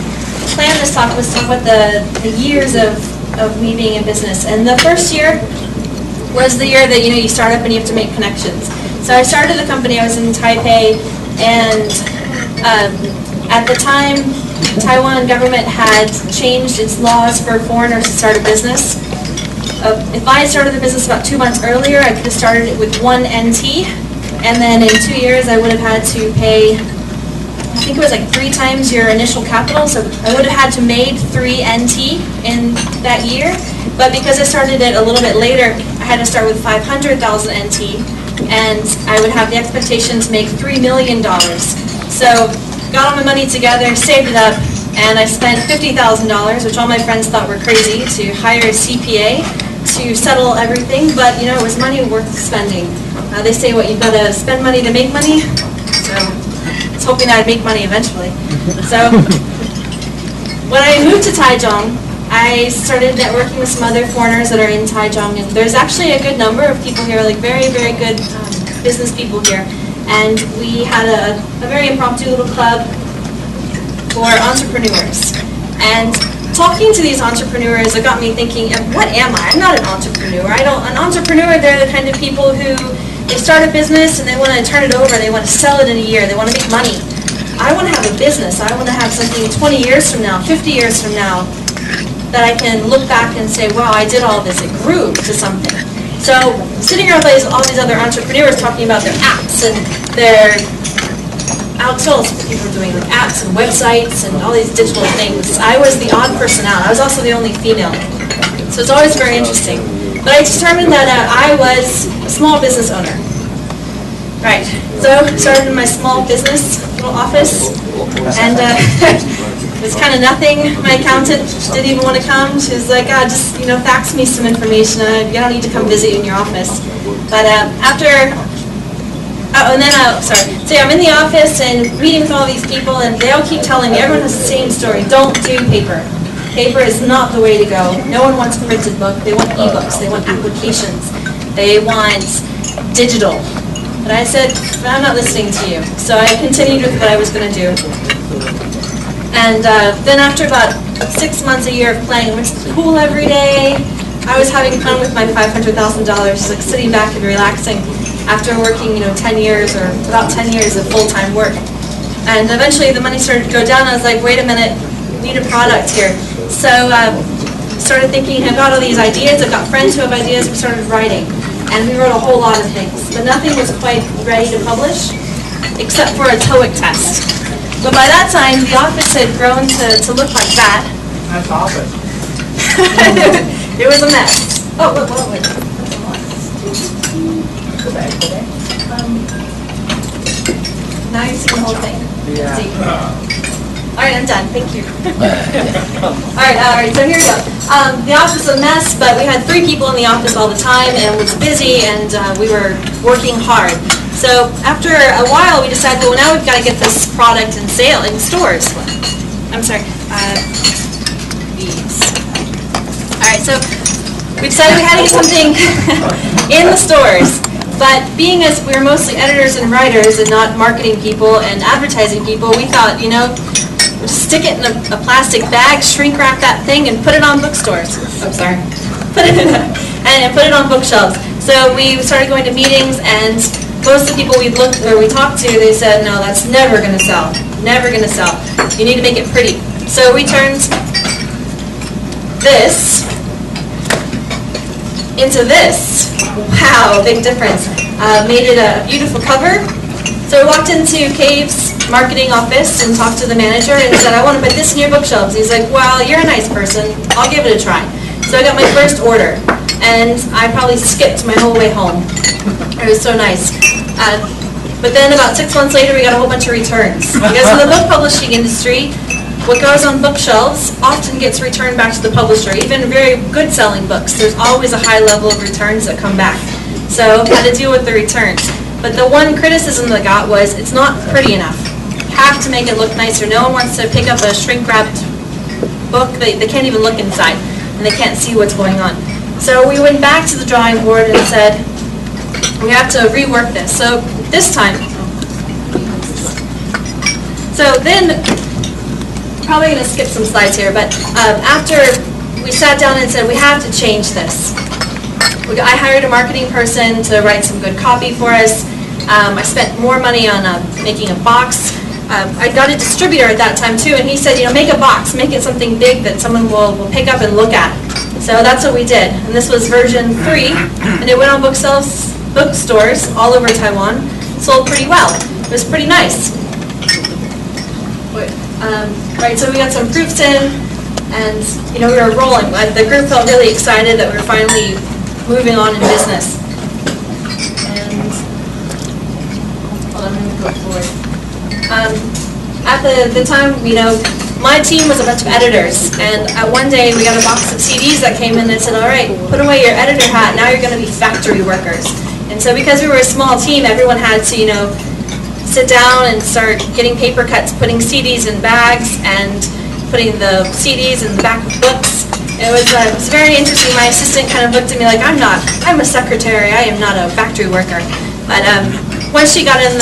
planned this talk was to talk about the years of me being in business, and the first year was the year that you start up and you have to make connections. So I started the company. I was in Taipei, and at the time, Taiwan government had changed its laws for foreigners to start a business. If I had started the business about 2 months earlier, I could have started it with 1 NT, and then in 2 years I would have had to pay, I think it was like 3 times your initial capital, so I would have had to made 3 NT in that year. But because I started it a little bit later, I had to start with 500,000 NT, and I would have the expectation to make $3 million. So got all my money together, saved it up, and I spent $50,000, which all my friends thought were crazy, to hire a CPA to settle everything, but it was money worth spending. They say, you've got to spend money to make money, so I was hoping I'd make money eventually. So when I moved to Taichung, I started networking with some other foreigners that are in Taichung, and there's actually a good number of people here, like very, very good business people here. And we had a very impromptu little club for entrepreneurs. And talking to these entrepreneurs, it got me thinking, what am I? I'm not an entrepreneur. An entrepreneur, they're the kind of people who, they start a business and they want to turn it over, they want to sell it in a year, they want to make money. I want to have a business. I want to have something 20 years from now, 50 years from now, that I can look back and say, wow, I did all this, it grew to something. So sitting around with all these other entrepreneurs talking about their apps and their outsourced people doing like apps and websites and all these digital things. I was the odd person out. I was also the only female. So it's always very interesting. But I determined that I was a small business owner. Right. So started in my small business little office, and was kind of nothing. My accountant didn't even want to come. She was like, just, fax me some information. You don't need to come visit in your office. But so I'm in the office and meeting with all these people, and they all keep telling me, everyone has the same story, don't do paper. Paper is not the way to go. No one wants a printed book. They want e-books. They want applications. They want digital. But I said, I'm not listening to you. So I continued with what I was going to do. And then after about 6 months, a year of playing, I went to the pool every day. I was having fun with my $500,000, like sitting back and relaxing after working, 10 years or about 10 years of full-time work. And eventually the money started to go down. I was like, wait a minute, need a product here. So started thinking, I've got all these ideas, I've got friends who have ideas, we started writing. And we wrote a whole lot of things, but nothing was quite ready to publish, except for a TOEIC test. But by that time, the office had grown to look like that. That's awesome. It was a mess. Oh, wait. Go back. Now you see the whole thing. Yeah. See. All right, I'm done. Thank you. All right. So here we go. The office was a mess, but we had 3 people in the office all the time, and it was busy, and we were working hard. So after a while, we decided, well, now we've got to get this product in sale in stores. I'm sorry. These. All right. So we decided we had to get something in the stores. But being as we're mostly editors and writers and not marketing people and advertising people, we thought, just stick it in a plastic bag, shrink wrap that thing, and put it on bookstores. I'm sorry. Put it on bookshelves. So we started going to meetings, and most of the people we talked to, they said, no, that's never going to sell. Never going to sell. You need to make it pretty. So we turned this into this. Wow, big difference. Made it a beautiful cover. So I walked into Cave's marketing office and talked to the manager and said, I want to put this in your bookshelves. He's like, well, you're a nice person. I'll give it a try. So I got my first order, and I probably skipped my whole way home. It was so nice. But then about 6 months later, we got a whole bunch of returns. Because in the book publishing industry, what goes on bookshelves often gets returned back to the publisher. Even very good selling books, there's always a high level of returns that come back. So I had to deal with the returns. But the one criticism that I got was, it's not pretty enough. You have to make it look nicer. No one wants to pick up a shrink-wrapped book. They can't even look inside, and they can't see what's going on. So we went back to the drawing board and said, we have to rework this. So this time, probably going to skip some slides here, but after we sat down and said, we have to change this. I hired a marketing person to write some good copy for us. I spent more money on making a box. I got a distributor at that time too, and he said, make a box, make it something big that someone will pick up and look at. So that's what we did, and this was version 3, and it went on bookstores all over Taiwan. Sold pretty well. It was pretty nice. Right, so we got some proofs in, and we were rolling. The group felt really excited that we were finally moving on in business. And hold on, I'm going to go forward. At the time, my team was a bunch of editors, and one day we got a box of CDs that came in and said, all right, put away your editor hat, now you're going to be factory workers. And so because we were a small team, everyone had to, sit down and start getting paper cuts, putting CDs in bags, and putting the CDs in the back of books. It was very interesting. My assistant kind of looked at me like, I'm a secretary, I am not a factory worker. But once she got in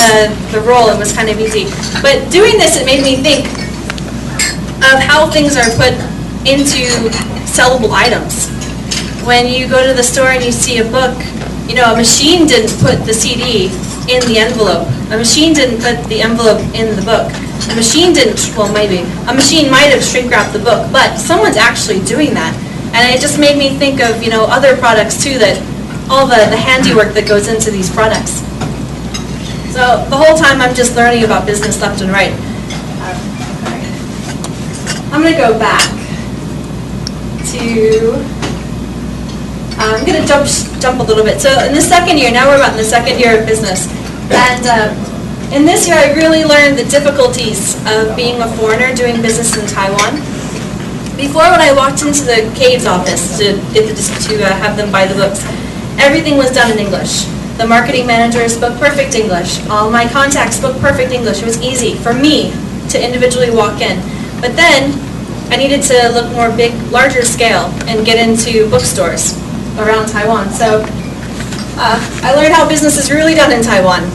the role, it was kind of easy. But doing this, it made me think of how things are put into sellable items. When you go to the store and you see a book, a machine didn't put the CD in the envelope. A machine didn't put the envelope in the book. A machine didn't, well maybe, a machine might have shrink wrapped the book, but someone's actually doing that. And it just made me think of, other products too, that all the handiwork that goes into these products. So the whole time I'm just learning about business left and right. I'm going to go back to, I'm going to jump a little bit. So in the second year, now we're about in the second year of business. And in this year, I really learned the difficulties of being a foreigner doing business in Taiwan. Before, when I walked into the cave's office to have them buy the books, everything was done in English. The marketing manager spoke perfect English. All my contacts spoke perfect English. It was easy for me to individually walk in. But then I needed to look more larger scale and get into bookstores around Taiwan. So I learned how business is really done in Taiwan.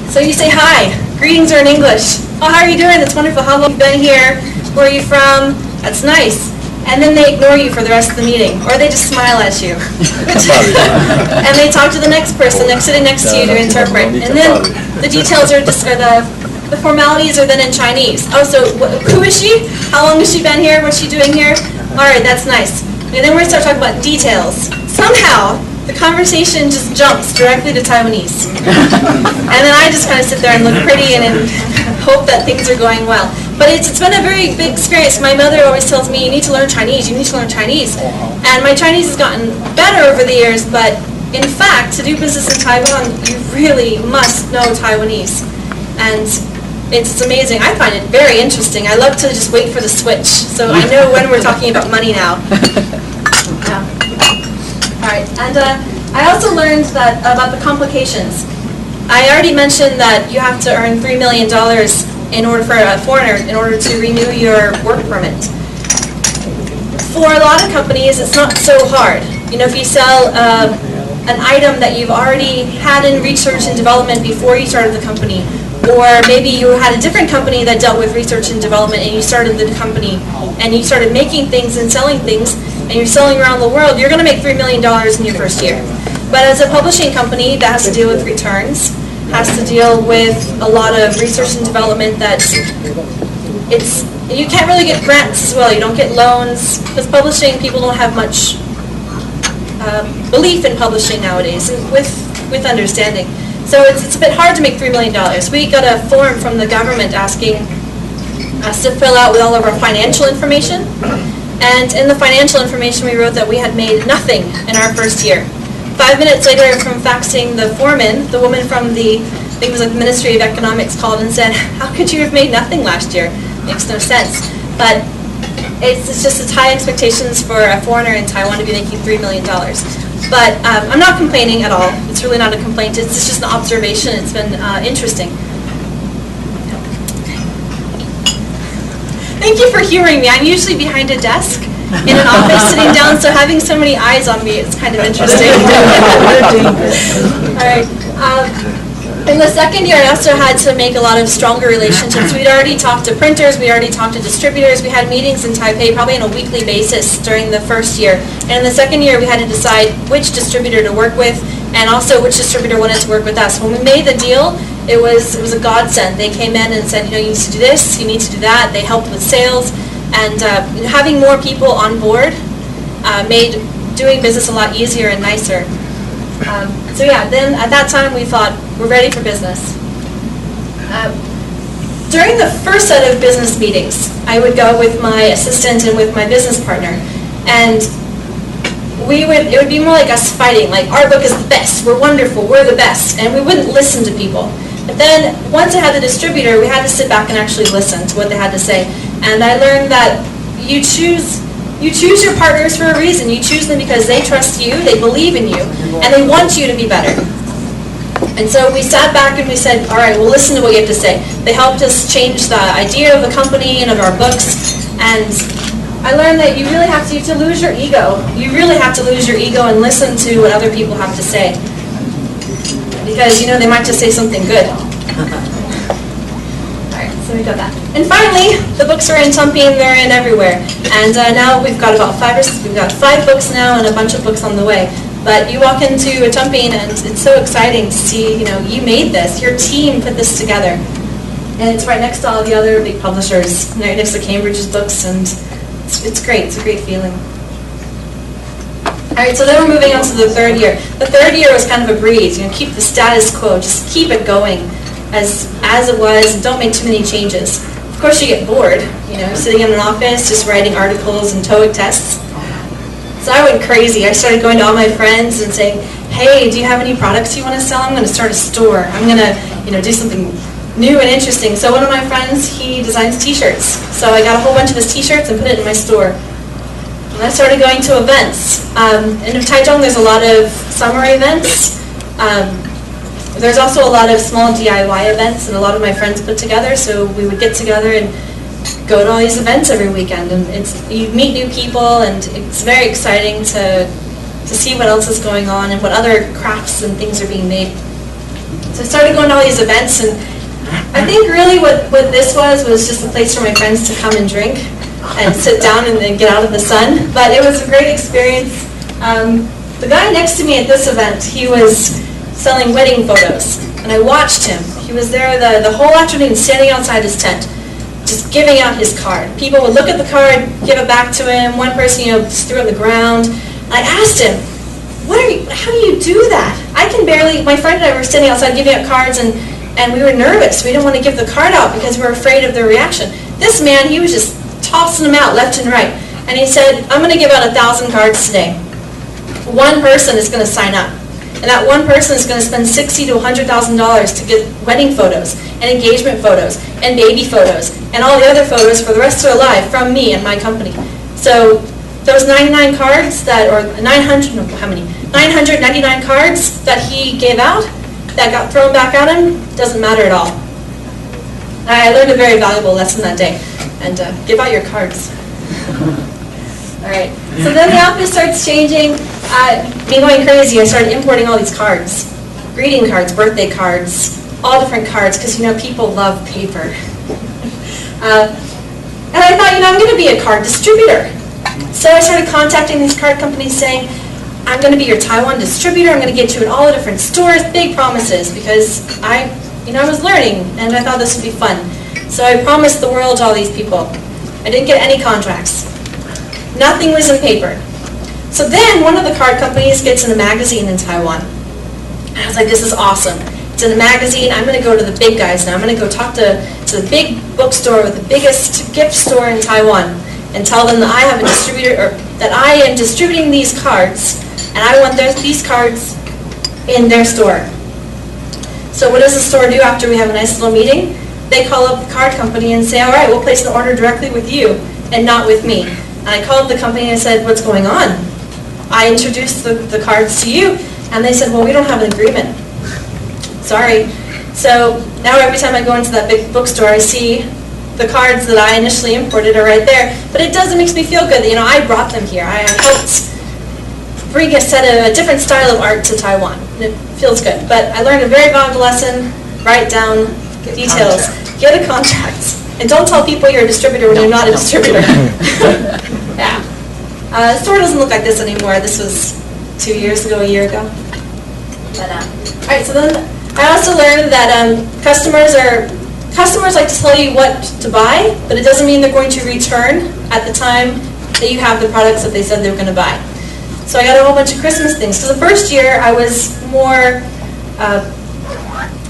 So you say hi. Greetings are in English. Oh, how are you doing? That's wonderful. How long have you been here? Where are you from? That's nice. And then they ignore you for the rest of the meeting, or they just smile at you. And they talk to the next person sitting next to you to interpret. And then the details are just, the formalities are then in Chinese. Oh, so who is she? How long has she been here? What's she doing here? All right, that's nice. And then we're going to start talking about details. Somehow, the conversation just jumps directly to Taiwanese. And then I just kind of sit there and look pretty and hope that things are going well. But it's been a very big experience. My mother always tells me, you need to learn Chinese, you need to learn Chinese. And my Chinese has gotten better over the years, but in fact, to do business in Taiwan, you really must know Taiwanese. And it's amazing. I find it very interesting. I love to just wait for the switch. So I know when we're talking about money now. Yeah. All right, and I also learned that about the complications. I already mentioned that you have to earn $3 million in order for a foreigner, in order to renew your work permit. For a lot of companies, it's not so hard. You know, if you sell an item that you've already had in research and development before you started the company, or maybe you had a different company that dealt with research and development and you started the company and you started making things and selling things and you're selling around the world, you're going to make $3 million in your first year. But as a publishing company, that has to deal with returns, has to deal with a lot of research and development that you can't really get grants as well. You don't get loans because publishing, people don't have much belief in publishing nowadays with understanding. So it's a bit hard to make $3 million. We got a form from the government asking us to fill out with all of our financial information. And in the financial information we wrote that we had made nothing in our first year. 5 minutes later, from faxing the foreman, the woman from the, I think it was like the Ministry of Economics called and said, how could you have made nothing last year? Makes no sense. But it's just it's high expectations for a foreigner in Taiwan to be making $3 million. But I'm not complaining at all. It's really not a complaint. It's just an observation. It's been interesting. Thank you for hearing me. I'm usually behind a desk in an office sitting down, so having so many eyes on me is kind of interesting. All right. In the second year, I also had to make a lot of stronger relationships. We'd already talked to printers, we already talked to distributors, we had meetings in Taipei probably on a weekly basis during the first year. And in the second year, we had to decide which distributor to work with and also which distributor wanted to work with us. When we made the deal, it was a godsend. They came in and said, you know, you need to do this, you need to do that. They helped with sales. And having more people on board made doing business a lot easier and nicer. So yeah, then at that time we thought, we're ready for business. During the first set of business meetings, I would go with my assistant and with my business partner. And it would be more like us fighting, like our book is the best, we're wonderful, we're the best. And we wouldn't listen to people. But then once I had the distributor, we had to sit back and actually listen to what they had to say. And I learned that you choose your partners for a reason. You choose them because they trust you, they believe in you, and they want you to be better. And so we sat back and we said, all right, we'll listen to what you have to say. They helped us change the idea of the company and of our books. And I learned that you really have to lose your ego. You really have to lose your ego and listen to what other people have to say. Because, you know, they might just say something good. So we got that. And finally, the books are in Tumping, they're in everywhere. And now we've got about we've got 5 books now and a bunch of books on the way. But you walk into a Tumping and it's so exciting to see, you know, you made this, your team put this together. And it's right next to all the other big publishers, right next to Cambridge's books, and it's great, it's a great feeling. All right, so then we're moving on to the third year. The third year was kind of a breeze, you know, keep the status quo, just keep it going as it was, and don't make too many changes. Of course you get bored, you know, sitting in an office, just writing articles and TOEIC tests. So I went crazy. I started going to all my friends and saying, hey, do you have any products you want to sell? I'm going to start a store. I'm going to do something new and interesting. So one of my friends, he designs t-shirts. So I got a whole bunch of his t-shirts and put it in my store. And I started going to events. In Taichung, there's a lot of summer events. There's also a lot of small DIY events that a lot of my friends put together. So we would get together and go to all these events every weekend. And you meet new people, and it's very exciting to see what else is going on and what other crafts and things are being made. So I started going to all these events, and I think really what this was just a place for my friends to come and drink and sit down and then get out of the sun. But it was a great experience. The guy next to me at this event, he was selling wedding photos, and I watched him. He was there the whole afternoon, standing outside his tent, just giving out his card. People would look at the card, give it back to him. One person, just threw it on the ground. I asked him, how do you do that? I can barely, my friend and I were standing outside giving out cards, and we were nervous. We didn't want to give the card out because we were afraid of their reaction. This man, he was just tossing them out left and right. And he said, I'm going to give out 1,000 cards today. One person is going to sign up. And that one person is going to spend $60,000 to $100,000 to get wedding photos and engagement photos and baby photos and all the other photos for the rest of their life from me and my company. So those 99 cards or 999 cards that he gave out that got thrown back at him doesn't matter at all. I learned a very valuable lesson that day. And give out your cards. All right. So then the office starts changing. Me going crazy, I started importing all these cards. Greeting cards, birthday cards, all different cards, because people love paper. And I thought, I'm going to be a card distributor. So I started contacting these card companies saying, I'm going to be your Taiwan distributor. I'm going to get you in all the different stores, big promises, because I was learning, and I thought this would be fun. So I promised the world to all these people. I didn't get any contracts. Nothing was in paper. So then one of the card companies gets in a magazine in Taiwan. And I was like, this is awesome. It's in a magazine. I'm going to go to the big guys now. I'm going to go talk to the big bookstore with the biggest gift store in Taiwan and tell them that I have a distributor, or that I am distributing these cards, and I want these cards in their store. So what does the store do after we have a nice little meeting? They call up the card company and say, all right, we'll place an order directly with you and not with me. And I called the company and I said, what's going on? I introduced the cards to you, and they said, well, we don't have an agreement. Sorry. So now every time I go into that big bookstore, I see the cards that I initially imported are right there. But it doesn't make me feel good that, I brought them here. I helped bring a different style of art to Taiwan. And it feels good. But I learned a very valuable lesson. Write down details. Get a contract. And don't tell people you're a distributor when you're not a distributor. Yeah. The store doesn't look like this anymore. This was 2 years ago, a year ago. But, all right, so then I also learned that customers like to tell you what to buy, but it doesn't mean they're going to return at the time that you have the products that they said they were going to buy. So I got a whole bunch of Christmas things. So the first year I was more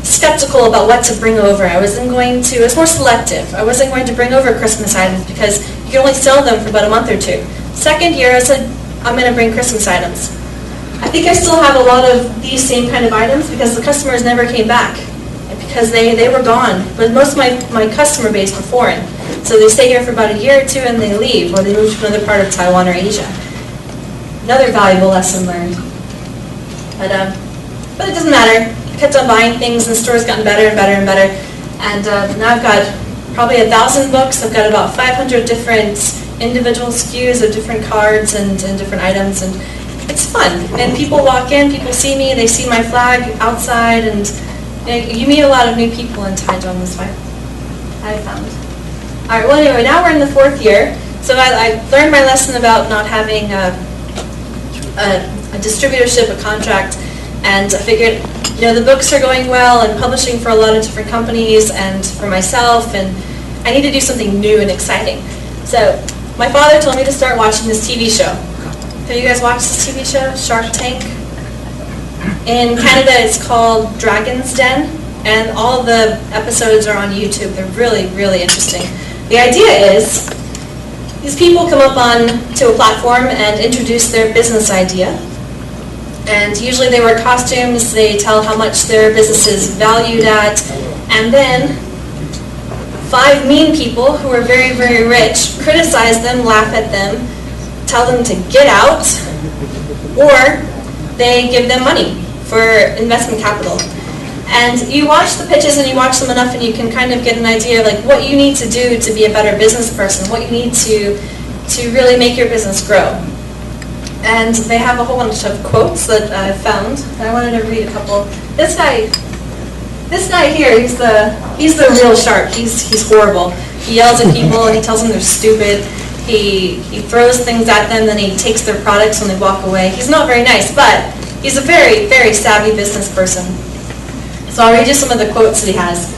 skeptical about what to bring over. I was more selective. I wasn't going to bring over Christmas items because you can only sell them for about a month or two. Second year I said, I'm going to bring Christmas items. I think I still have a lot of these same kind of items because the customers never came back, because they were gone. But most of my customer base were foreign. So they stay here for about a year or two and they leave, or they move to another part of Taiwan or Asia. Another valuable lesson learned. But it doesn't matter. I kept on buying things, and the store's gotten better and better and better. And now I've got probably 1,000 books. I've got about 500 different individual SKUs of different cards and different items, and it's fun. And people walk in, people see me, they see my flag outside, and you meet a lot of new people in Taichung this way, I found. All right, well anyway, now we're in the 4th year. So I learned my lesson about not having a distributorship, a contract, and I figured, the books are going well and publishing for a lot of different companies and for myself, and I need to do something new and exciting. So my father told me to start watching this TV show. Have you guys watched this TV show, Shark Tank? In Canada, it's called Dragon's Den, and all the episodes are on YouTube. They're really, really interesting. The idea is, these people come up to a platform and introduce their business idea, And usually they wear costumes, they tell how much their business is valued at, and then 5 mean people who are very, very rich criticize them, laugh at them, tell them to get out, or they give them money for investment capital. And you watch the pitches and you watch them enough and you can kind of get an idea of like what you need to do to be a better business person, what you need to really make your business grow. And they have a whole bunch of quotes that I've found. I wanted to read a couple. This guy here, he's the real shark. He's horrible. He yells at people and he tells them they're stupid. He throws things at them, then he takes their products when they walk away. He's not very nice, but he's a very, very savvy business person. So I'll read you some of the quotes that he has.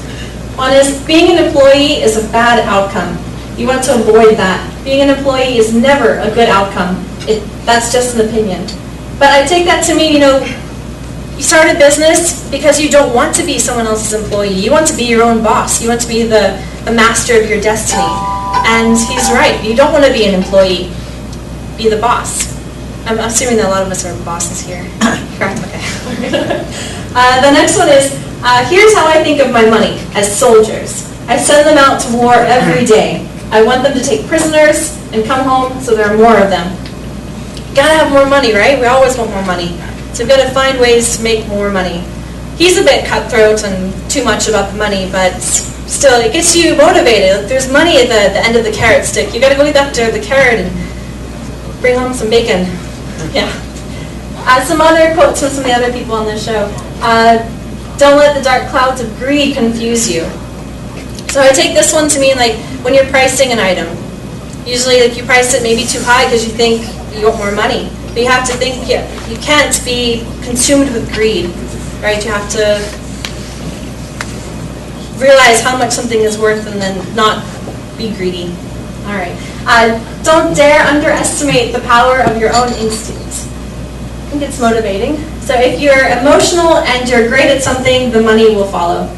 One is, being an employee is a bad outcome. You want to avoid that. Being an employee is never a good outcome. That's just an opinion. But I take that to mean, you start a business because you don't want to be someone else's employee. You want to be your own boss. You want to be the master of your destiny. And he's right. You don't want to be an employee. Be the boss. I'm assuming that a lot of us are bosses here. Correct? Okay. The next one is, here's how I think of my money as soldiers. I send them out to war every day. I want them to take prisoners and come home so there are more of them. Gotta have more money, right? We always want more money. So we've got to find ways to make more money. He's a bit cutthroat and too much about the money, but still, it gets you motivated. There's money at the end of the carrot stick. You got to go after the carrot and bring home some bacon. Yeah. Some other quotes from some of the other people on the show. Don't let the dark clouds of greed confuse you. So I take this one to mean like when you're pricing an item. Usually like you price it maybe too high because you think you want more money. But you have to think, you can't be consumed with greed, right? You have to realize how much something is worth and then not be greedy. All right. Don't dare underestimate the power of your own instincts. I think it's motivating. So if you're emotional and you're great at something, the money will follow.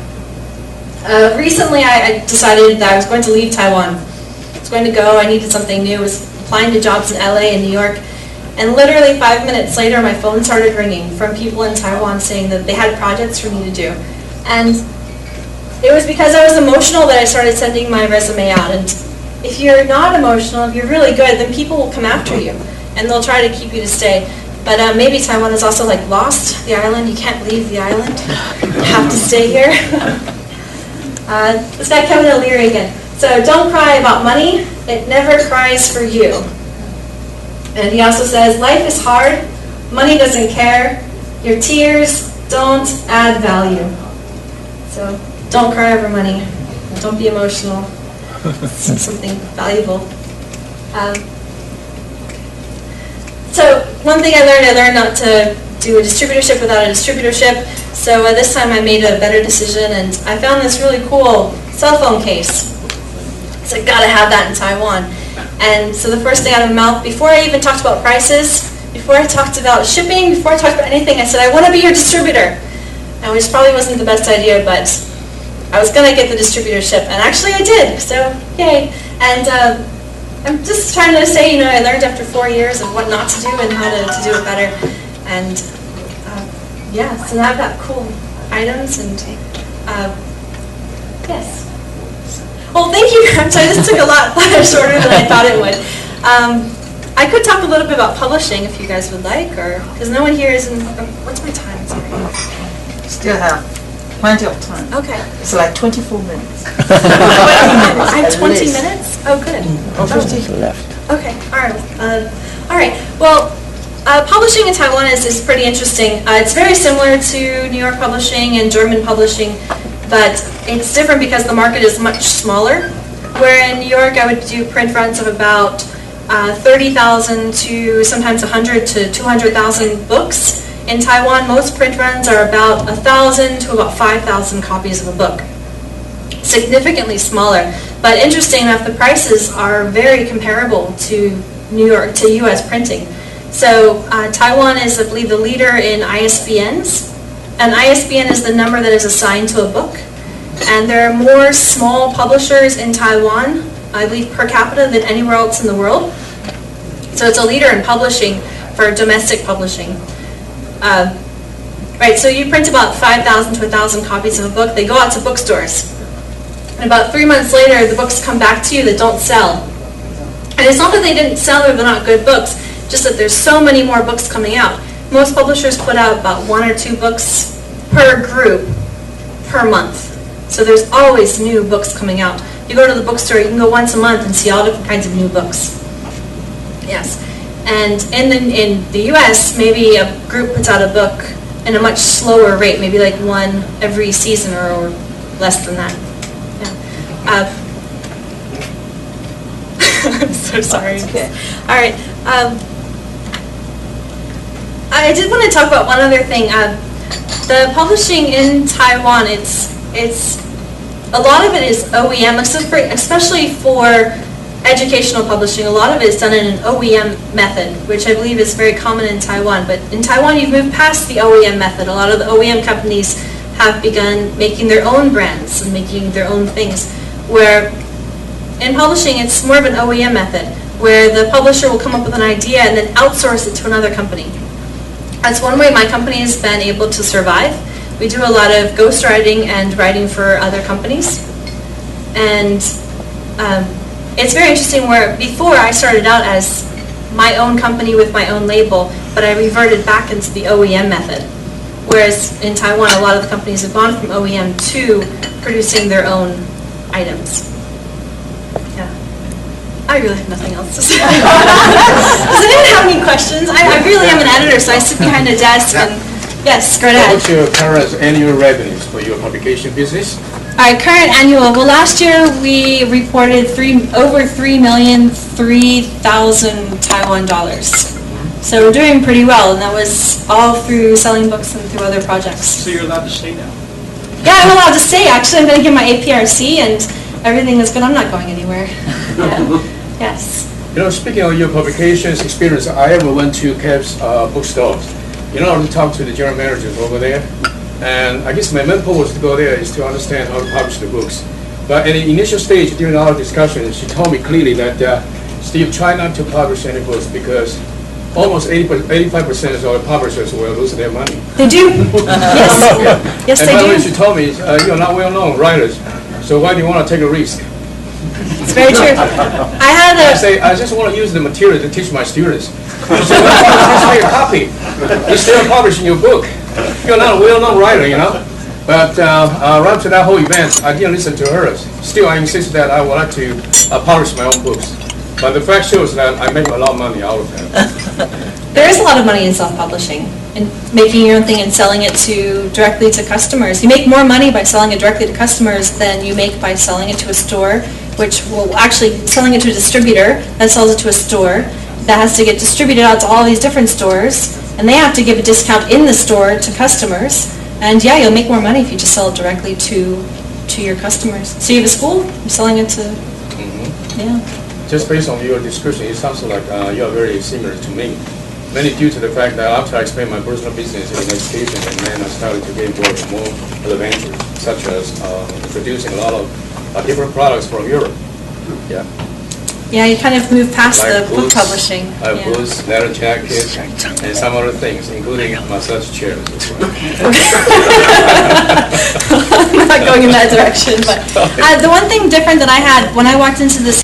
Recently, I decided that I was going to leave Taiwan. I was going to go. I needed something new. I was applying to jobs in LA and New York. And literally 5 minutes later, my phone started ringing from people in Taiwan saying that they had projects for me to do. And it was because I was emotional that I started sending my resume out. And if you're not emotional, if you're really good, then people will come after you. And they'll try to keep you to stay. But maybe Taiwan is also like lost, the island. You can't leave the island. You have to stay here. This guy, Kevin O'Leary again. So don't cry about money. It never cries for you. And he also says, life is hard. Money doesn't care. Your tears don't add value. So don't cry over money. Don't be emotional. It's something valuable. So one thing I learned not to do a distributorship without a distributorship. So this time I made a better decision, and I found this really cool cell phone case. So I gotta have that in Taiwan. And so the first thing out of my mouth, before I even talked about prices, before I talked about shipping, before I talked about anything, I said, I want to be your distributor. And which probably wasn't the best idea, but I was gonna get the distributorship, and actually I did. So yay! And I'm just trying to say, I learned after 4 years of what not to do and how to do it better. And yeah, so now I've got cool items and yes. Well, thank you. I'm sorry, this took a lot shorter than I thought it would. I could talk a little bit about publishing if you guys would like, or because no one here is in. What's my time? Sorry. Still have plenty of time. Okay. It's like 24 minutes. 20 minutes. I have 20 minutes? Oh, good. Oh, 50 left. Okay. All right. Well, publishing in Taiwan is pretty interesting. It's very similar to New York publishing and German publishing, but it's different because the market is much smaller. Where in New York, I would do print runs of about 30,000 to sometimes 100 to 200,000 books. In Taiwan, most print runs are about 1,000 to about 5,000 copies of a book. Significantly smaller, but interesting enough, the prices are very comparable to New York, to U.S. printing. So Taiwan is, I believe, the leader in ISBNs. An ISBN is the number that is assigned to a book. And there are more small publishers in Taiwan, I believe, per capita than anywhere else in the world. So it's a leader in publishing for domestic publishing. Right, so you print about 5,000 to 1,000 copies of a book. They go out to bookstores. And about 3 months later, the books come back to you that don't sell. And it's not that they didn't sell or they're not good books, just that there's so many more books coming out. Most publishers put out about 1 or 2 books per group per month. So there's always new books coming out. You go to the bookstore, you can go once a month and see all different kinds of new books. Yes. And in the US, maybe a group puts out a book in a much slower rate, maybe like 1 every season or less than that. Yeah. I'm so sorry. All right. I did want to talk about one other thing. The publishing in Taiwan, it's a lot of it is OEM, especially for educational publishing. A lot of it is done in an OEM method, which I believe is very common in Taiwan. But in Taiwan, you've moved past the OEM method. A lot of the OEM companies have begun making their own brands and making their own things. Where in publishing, it's more of an OEM method, where the publisher will come up with an idea and then outsource it to another company. That's one way my company has been able to survive. We do a lot of ghostwriting and writing for other companies. And it's very interesting where before I started out as my own company with my own label, but I reverted back into the OEM method. Whereas in Taiwan, a lot of the companies have gone from OEM to producing their own items. Yeah. I really have nothing else to say. Does anyone have any questions? I really am an editor, so I sit behind a desk and yes, go ahead. What's your current annual revenues for your publication business? All right, current annual. Well, last year we reported over 3,003,000 Taiwan dollars. So we're doing pretty well, and that was all through selling books and through other projects. So you're allowed to stay now? Yeah, I'm allowed to stay. Actually, I'm going to get my APRC, and everything is good. I'm not going anywhere. Yeah. Yes. You know, speaking of your publications experience, I ever went to Kev's bookstores. You know, to talk to the general managers over there. And I guess my main purpose to go there is to understand how to publish the books. But at the initial stage during our discussion, she told me clearly that Steve, try not to publish any books because almost 85% of the publishers will lose their money. They do. Yes. Yes, and they by the do. way, she told me you're not well-known writers, so why do you want to take a risk? It's very true. I say, I just want to use the material to teach my students. So just make a copy. You're still publishing your book. You're not a well-known writer, you know. But right to that whole event, I didn't listen to her. Still, I insisted that I would like to publish my own books. But the fact shows that I make a lot of money out of them. There is a lot of money in self-publishing and making your own thing and selling it directly to customers. You make more money by selling it directly to customers than you make by selling it to a store, which will actually selling it to a distributor that sells it to a store that has to get distributed out to all these different stores, and they have to give a discount in the store to customers. And yeah, you'll make more money if you just sell it directly to your customers. So you have a school, you're selling it to, yeah. Just based on your description, it sounds like you are very similar to me. Mainly due to the fact that after I explained my personal business in education, and then I started to get involved in more adventures, such as producing a lot of different products from Europe. Yeah. Yeah, you kind of move past like the book books, publishing. Yeah. Books, leather jackets, and some other things, including massage chairs as well. I'm not going in that direction, but the one thing different that I had when I walked into this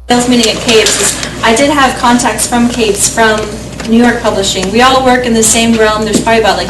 sales meeting at Caves is I did have contacts from Caves from New York Publishing. We all work in the same realm. There's probably about like